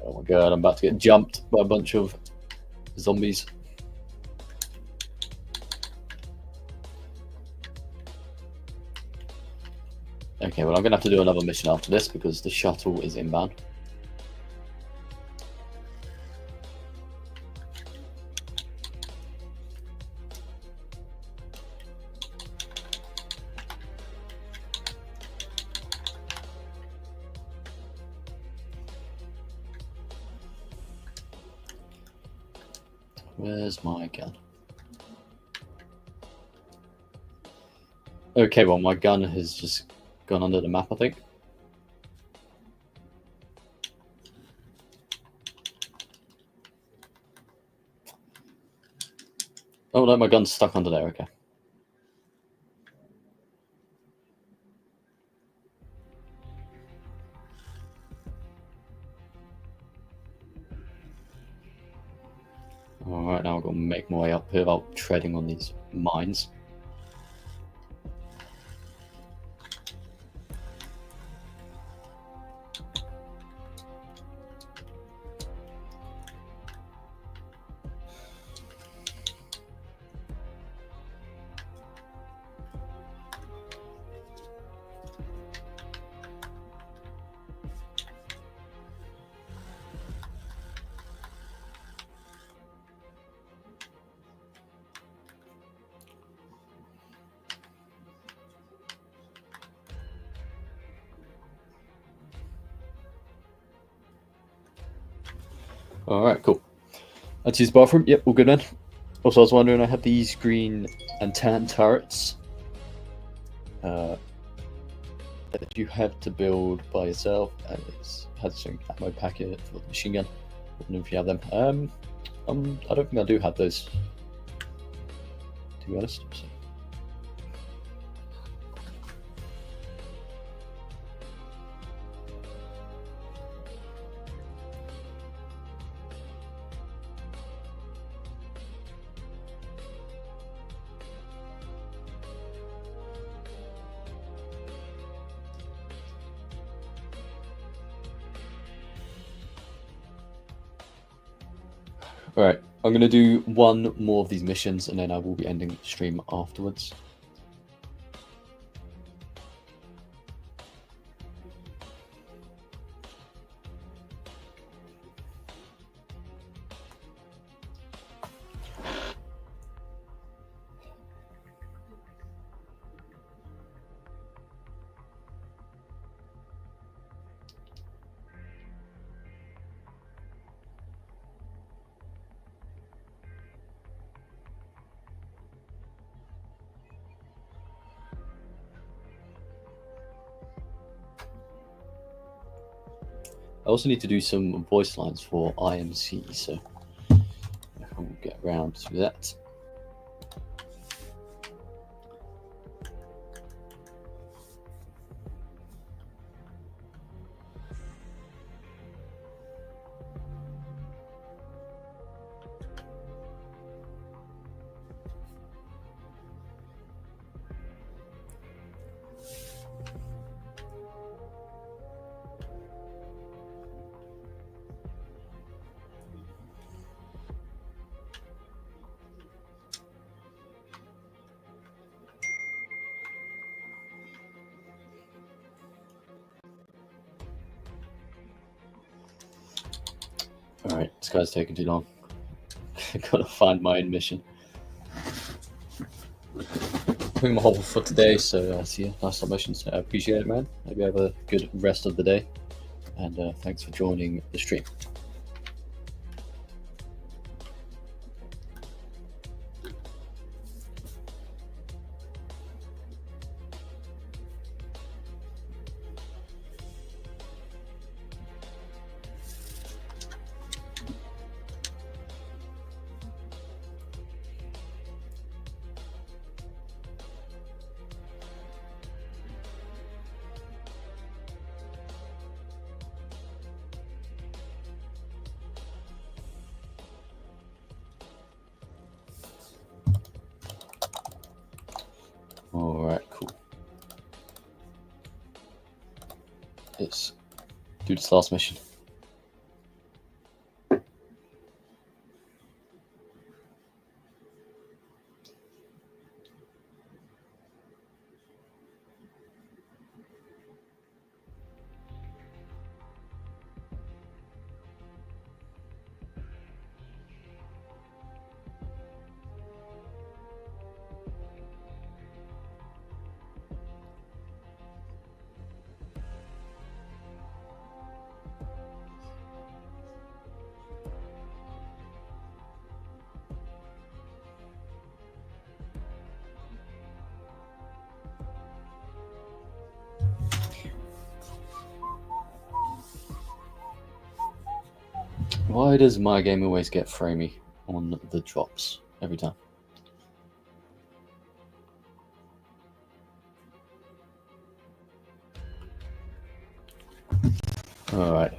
Oh my god, I'm about to get jumped by a bunch of zombies. Okay, well I'm gonna have to do another mission after this because the shuttle is inbound. Where's my gun? Okay, well my gun has just gone under the map, I think. Oh no, my gun's stuck under there, okay. Alright, now I've got to make my way up here without treading on these mines. Alright, cool. That's his bathroom. Yep, all good, man. Also, I was wondering, I have these green antenna turrets that you have to build by yourself, and it has an ammo packet for the machine gun. I don't know if you have them. I don't think I do have those, to be honest. So. Alright, I'm going to do one more of these missions and then I will be ending the stream afterwards. I also need to do some voice lines for IMC, so I'll get around to that. Alright, this guy's taking too long. Gotta find my own mission. Putting my whole for today, so see you. Last submissions. I appreciate it, man. Hope you have a good rest of the day, and thanks for joining the stream. Alright, cool. Let's do this last mission. Why does my game always get framey on the drops every time? Alright.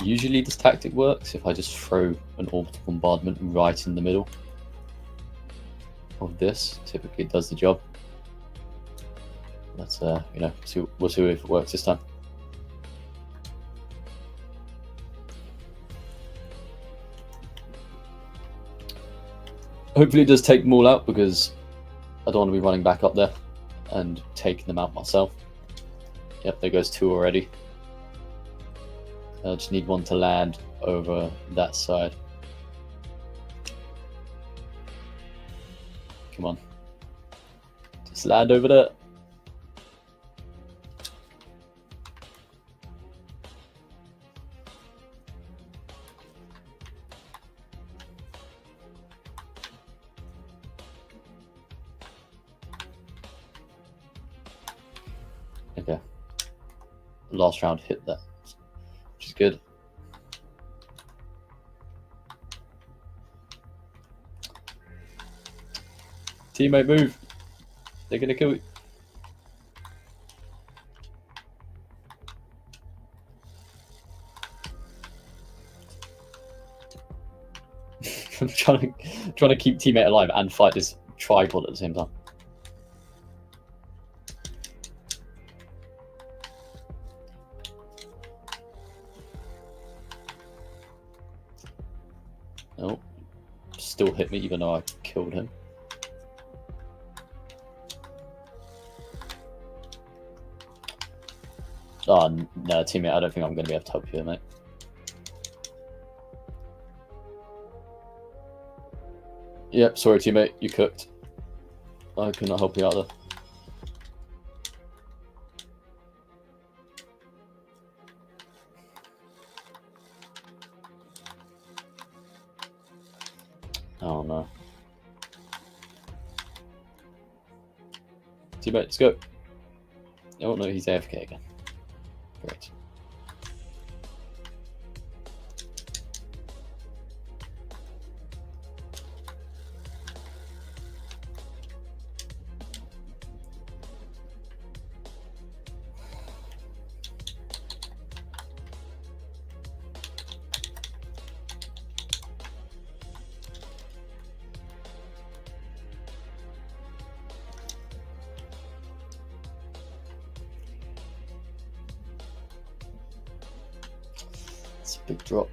Usually this tactic works if I just throw an orbital bombardment right in the middle of this. Typically it does the job. Let's we'll see if it works this time. Hopefully it does take them all out, because I don't want to be running back up there and taking them out myself. Yep, there goes two already. I just need one to land over that side. Come on. Just land over there. Okay. Last round hit that, which is good. Teammate, move. They're gonna kill you. I'm trying to keep teammate alive and fight this tripod at the same time. Oh, still hit me even though I killed him. Oh, no, teammate, I don't think I'm going to be able to help you, mate. Yep, sorry, teammate, you cooked. I could not help you out there. Oh, no. Teammate, let's go. Oh, no, he's AFK again. Great. It's a big drop.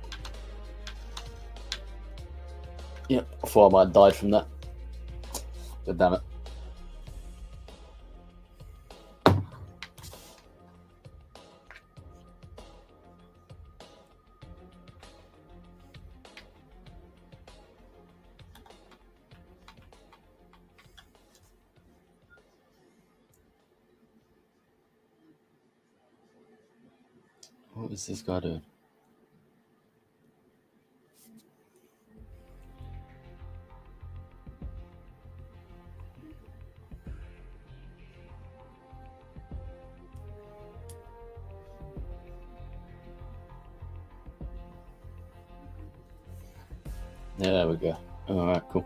Yep, I thought I might have died from that. But damn it. What is this guy doing? Yeah, there we go. Alright, cool.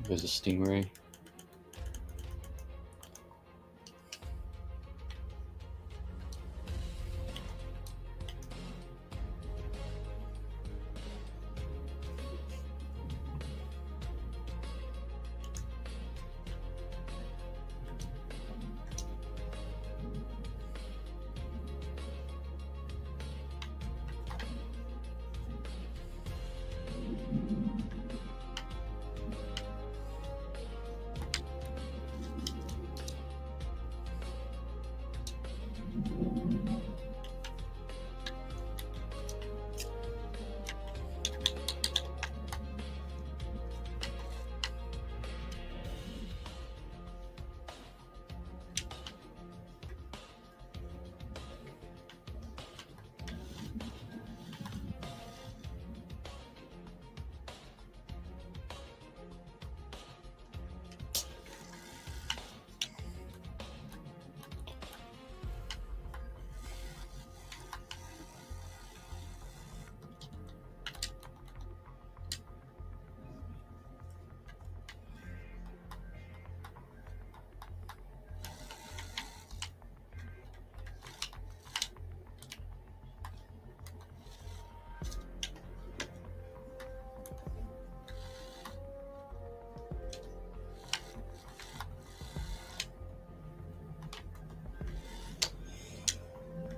There's a stingray.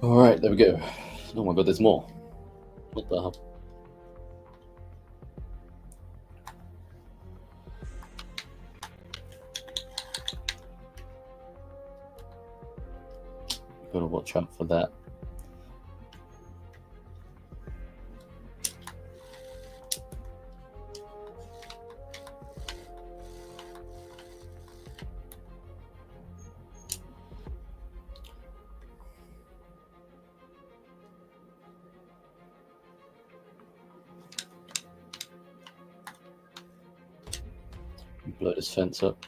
Alright, there we go. Oh my god, there's more. What the hell? watch out for that. Blow this fence up.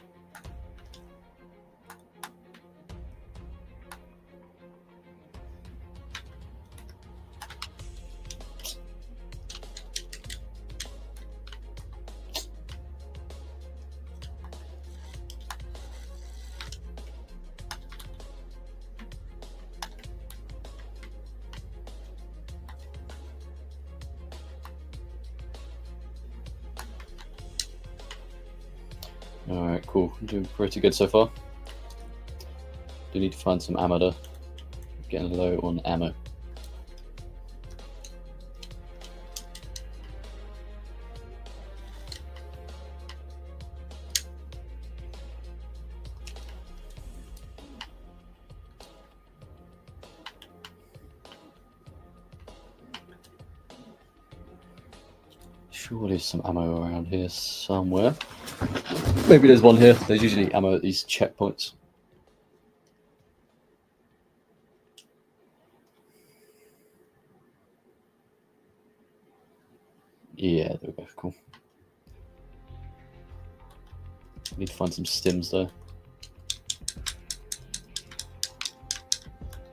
Alright, cool. I'm doing pretty good so far. Do need to find some ammo though. Getting low on ammo. Surely there's some ammo around here somewhere. Maybe there's one here. There's usually ammo at these checkpoints. Yeah, there we go. Cool. Need to find some stims though.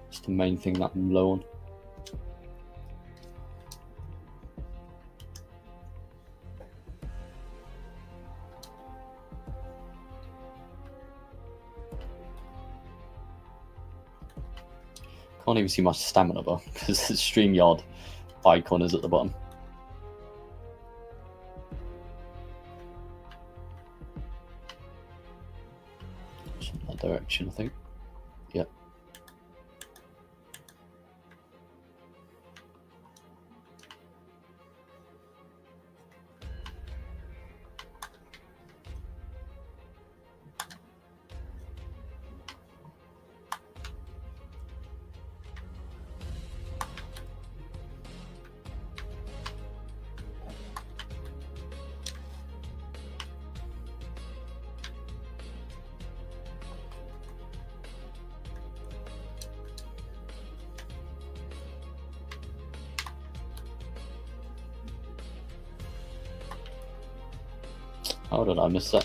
It's the main thing that I'm low on. Can't even see my stamina bar because the StreamYard icon is at the bottom. It's in that direction, I think. Yep. How did I miss that?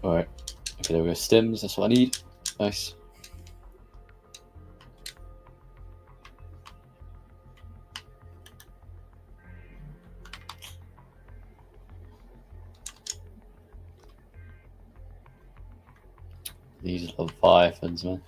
Alright. Okay, there we go. Stims, that's what I need. Nice. These are Leviathans, man.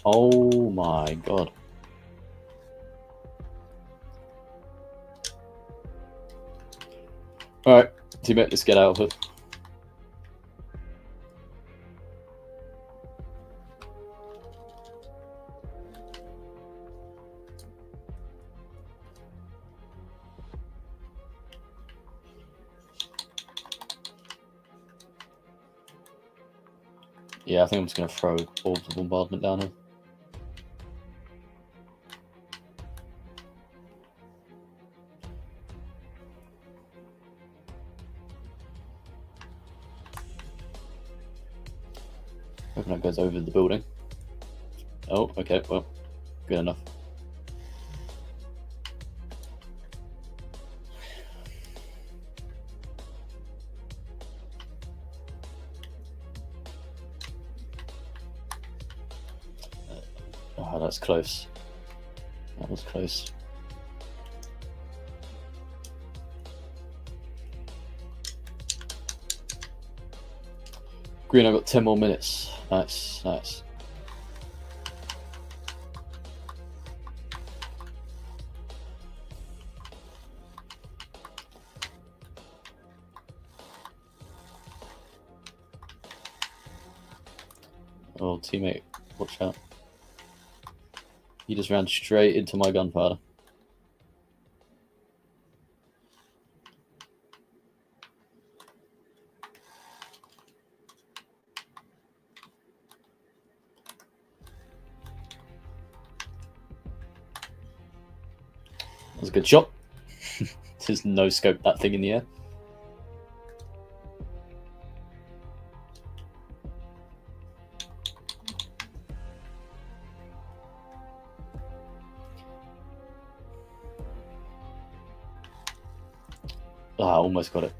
Oh my god. Alright, teammate, let's get out of it. Yeah, I think I'm just going to throw orbs of bombardment down here. Hoping that goes over the building. Oh, okay, well, good enough. Oh, that's close. That was close. Green, I've got 10 more minutes. Nice, nice. Oh, teammate, watch out. He just ran straight into my gunpowder. That was a good shot. Just no scope that thing in the air. Ah, almost got it.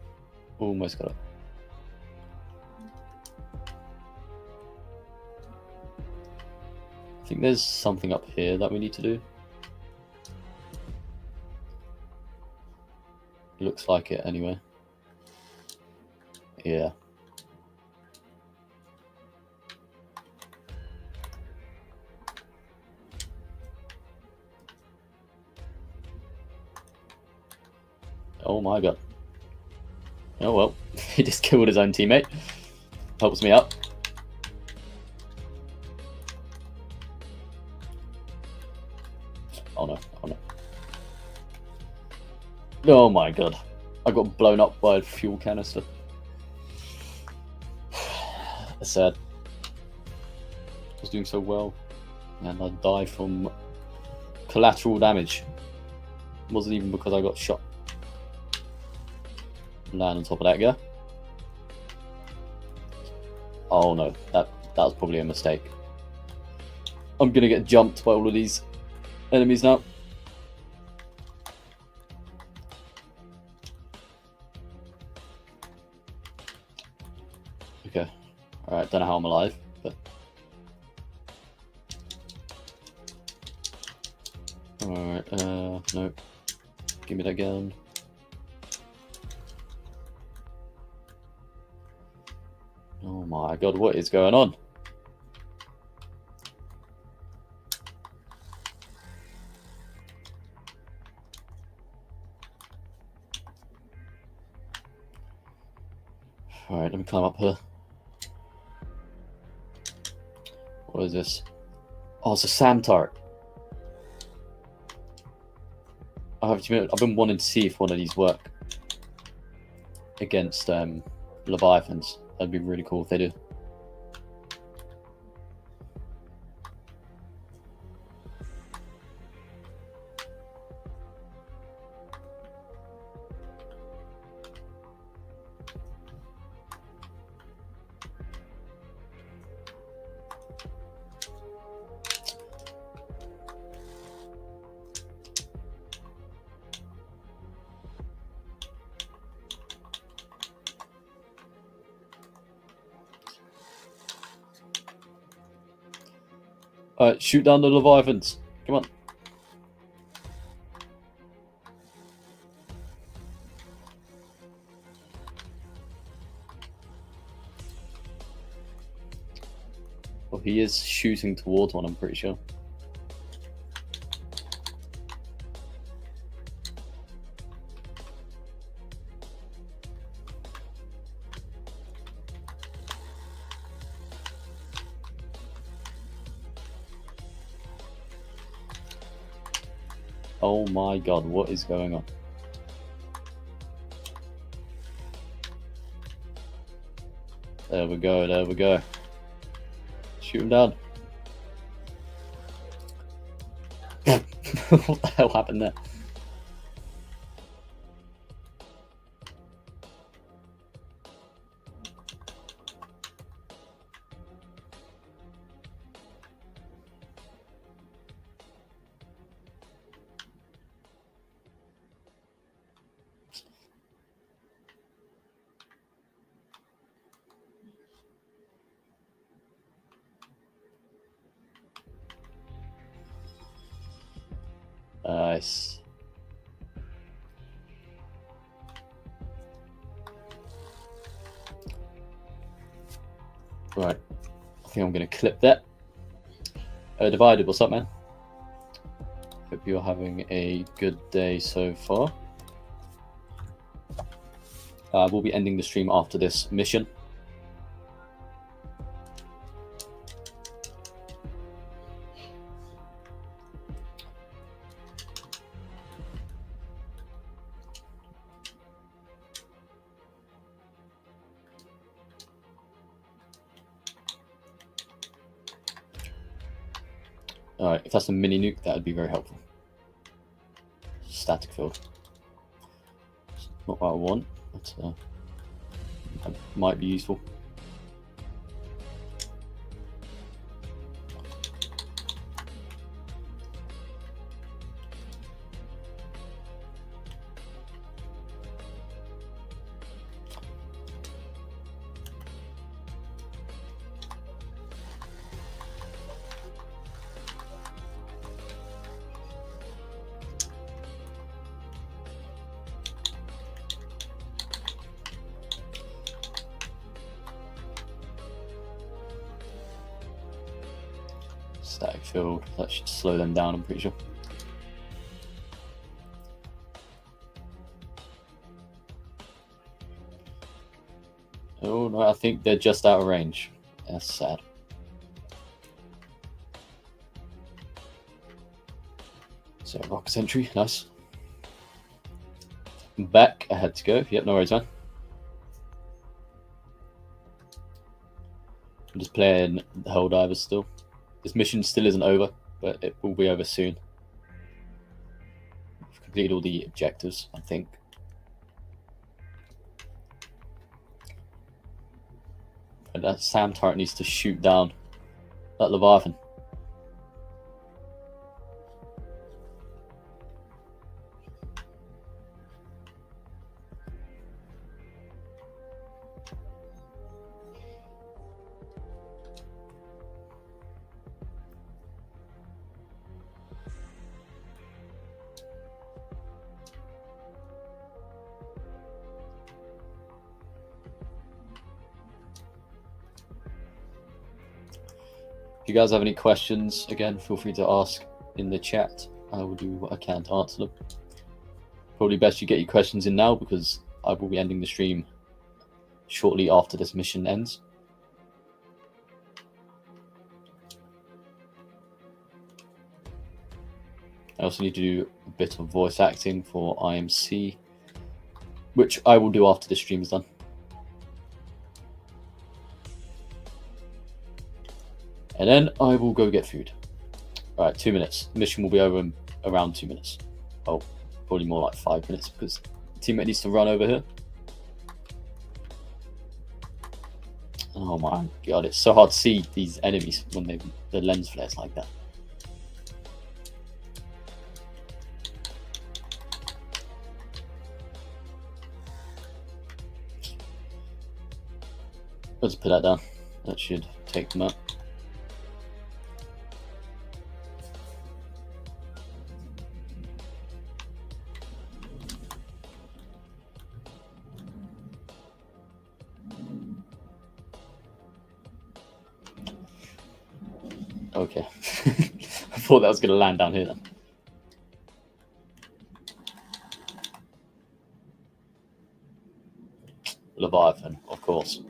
Almost got it. I think there's something up here that we need to do. Looks like it anyway. Yeah. Oh my god. Oh well, he just killed his own teammate. Helps me out. Oh no, oh no. Oh my god. I got blown up by a fuel canister. That's sad. I was doing so well. And I died from collateral damage. It wasn't even because I got shot. Land on top of that guy. Oh no, that was probably a mistake. I'm gonna get jumped by all of these enemies now. Okay. Alright, don't know how I'm alive, but... Alright, no. Give me that gun. Oh my god, what is going on? Alright, let me climb up here. What is this? Oh, it's a SAM turret. I have to admit, I've been wanting to see if one of these work against Leviathans. That'd be really cool if they do. Alright, shoot down the Leviathans. Come on. Well, he is shooting towards one, I'm pretty sure. Oh my god, what is going on? There we go, there we go. Shoot him down. What the hell happened there? Nice. Right. I think I'm going to clip that. Divided, what's up, man? Hope you're having a good day so far. We'll be ending the stream after this mission. Alright, if that's a mini nuke, that would be very helpful. Static field. It's not what I want, but that might be useful. Static field, that should slow them down, I'm pretty sure. Oh no, I think they're just out of range. That's sad. So rocket entry, nice. Back, I had to go. Yep, no worries, man. I'm just playing the Helldivers still. This mission still isn't over, but it will be over soon. We've completed all the objectives, I think. And that SAM turret needs to shoot down that Leviathan. If you guys have any questions, again, feel free to ask in the chat. I will do what I can to answer them. Probably best you get your questions in now because I will be ending the stream shortly after this mission ends. I also need to do a bit of voice acting for IMC, which I will do after the stream is done. And then I will go get food. All right, 2 minutes. The mission will be over in around 2 minutes. Oh, probably more like 5 minutes because the teammate needs to run over here. Oh my god, it's so hard to see these enemies when the lens flares like that. Let's put that down. That should take them out. Okay. I thought that was going to land down here then. Leviathan, of course.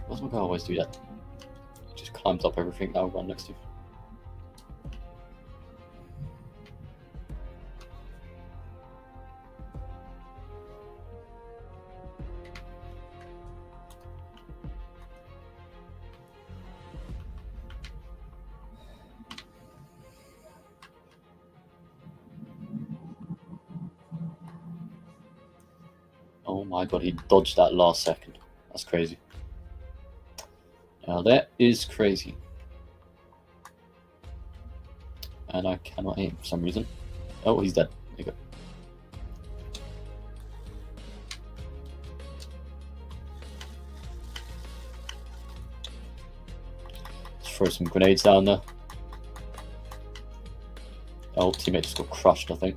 Why's my guy always do that? He just climbs up everything that I'll run next to. Oh my god, he dodged that last second. That's crazy. Now that is crazy. And I cannot aim for some reason. Oh, he's dead. There you go. Let's throw some grenades down there. Oh, teammate just got crushed, I think.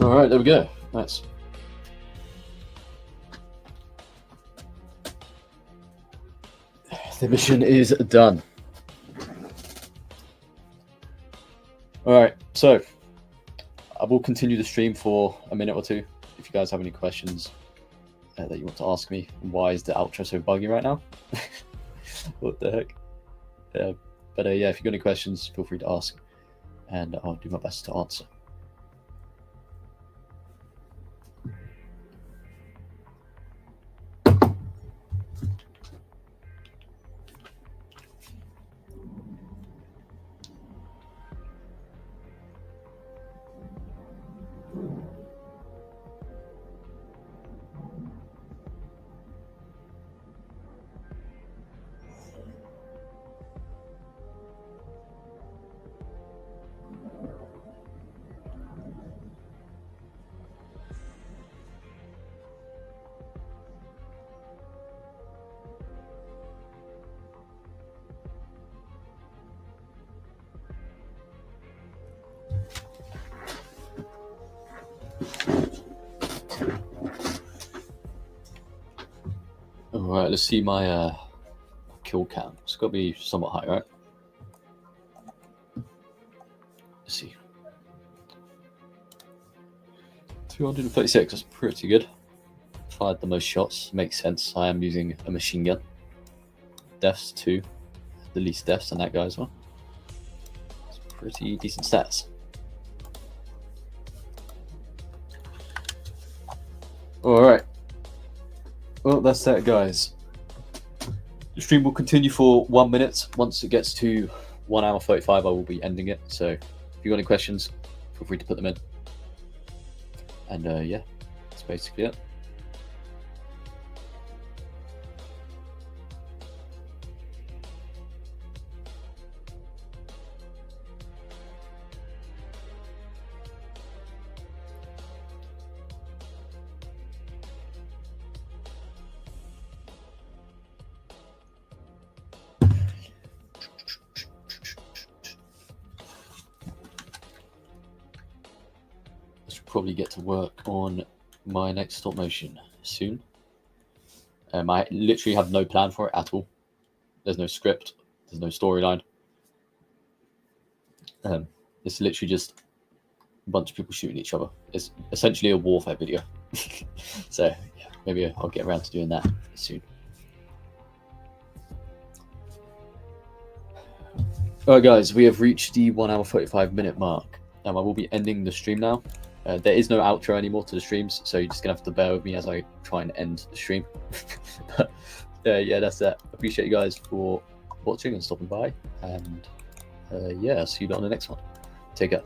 All right, there we go. Nice. The mission is done. All right, so I will continue the stream for a minute or two. If you guys have any questions that you want to ask me, why is the outro so buggy right now? What the heck? But yeah, if you've got any questions, feel free to ask, and I'll do my best to answer. All right, let's see my kill count. It's got to be somewhat high, right? Let's see. 236, that's pretty good. Fired the most shots, makes sense. I am using a machine gun. Deaths 2, the least deaths than that guy as well. It's pretty decent stats. Alright. Well, that's that, guys. The stream will continue for 1 minute. Once it gets to 1 hour 35, I will be ending it. So if you've got any questions, feel free to put them in. And yeah, that's basically it. Probably get to work on my next stop motion soon. I literally have no plan for it at all. There's no script. There's no storyline. It's literally just a bunch of people shooting each other. It's essentially a warfare video. So yeah, maybe I'll get around to doing that soon. Alright guys, we have reached the 1 hour 35 minute mark. I will be ending the stream now. There is no outro anymore to the streams, so you're just going to have to bear with me as I try and end the stream. But yeah, that's that. Appreciate you guys for watching and stopping by. And yeah, I'll see you on the next one. Take care.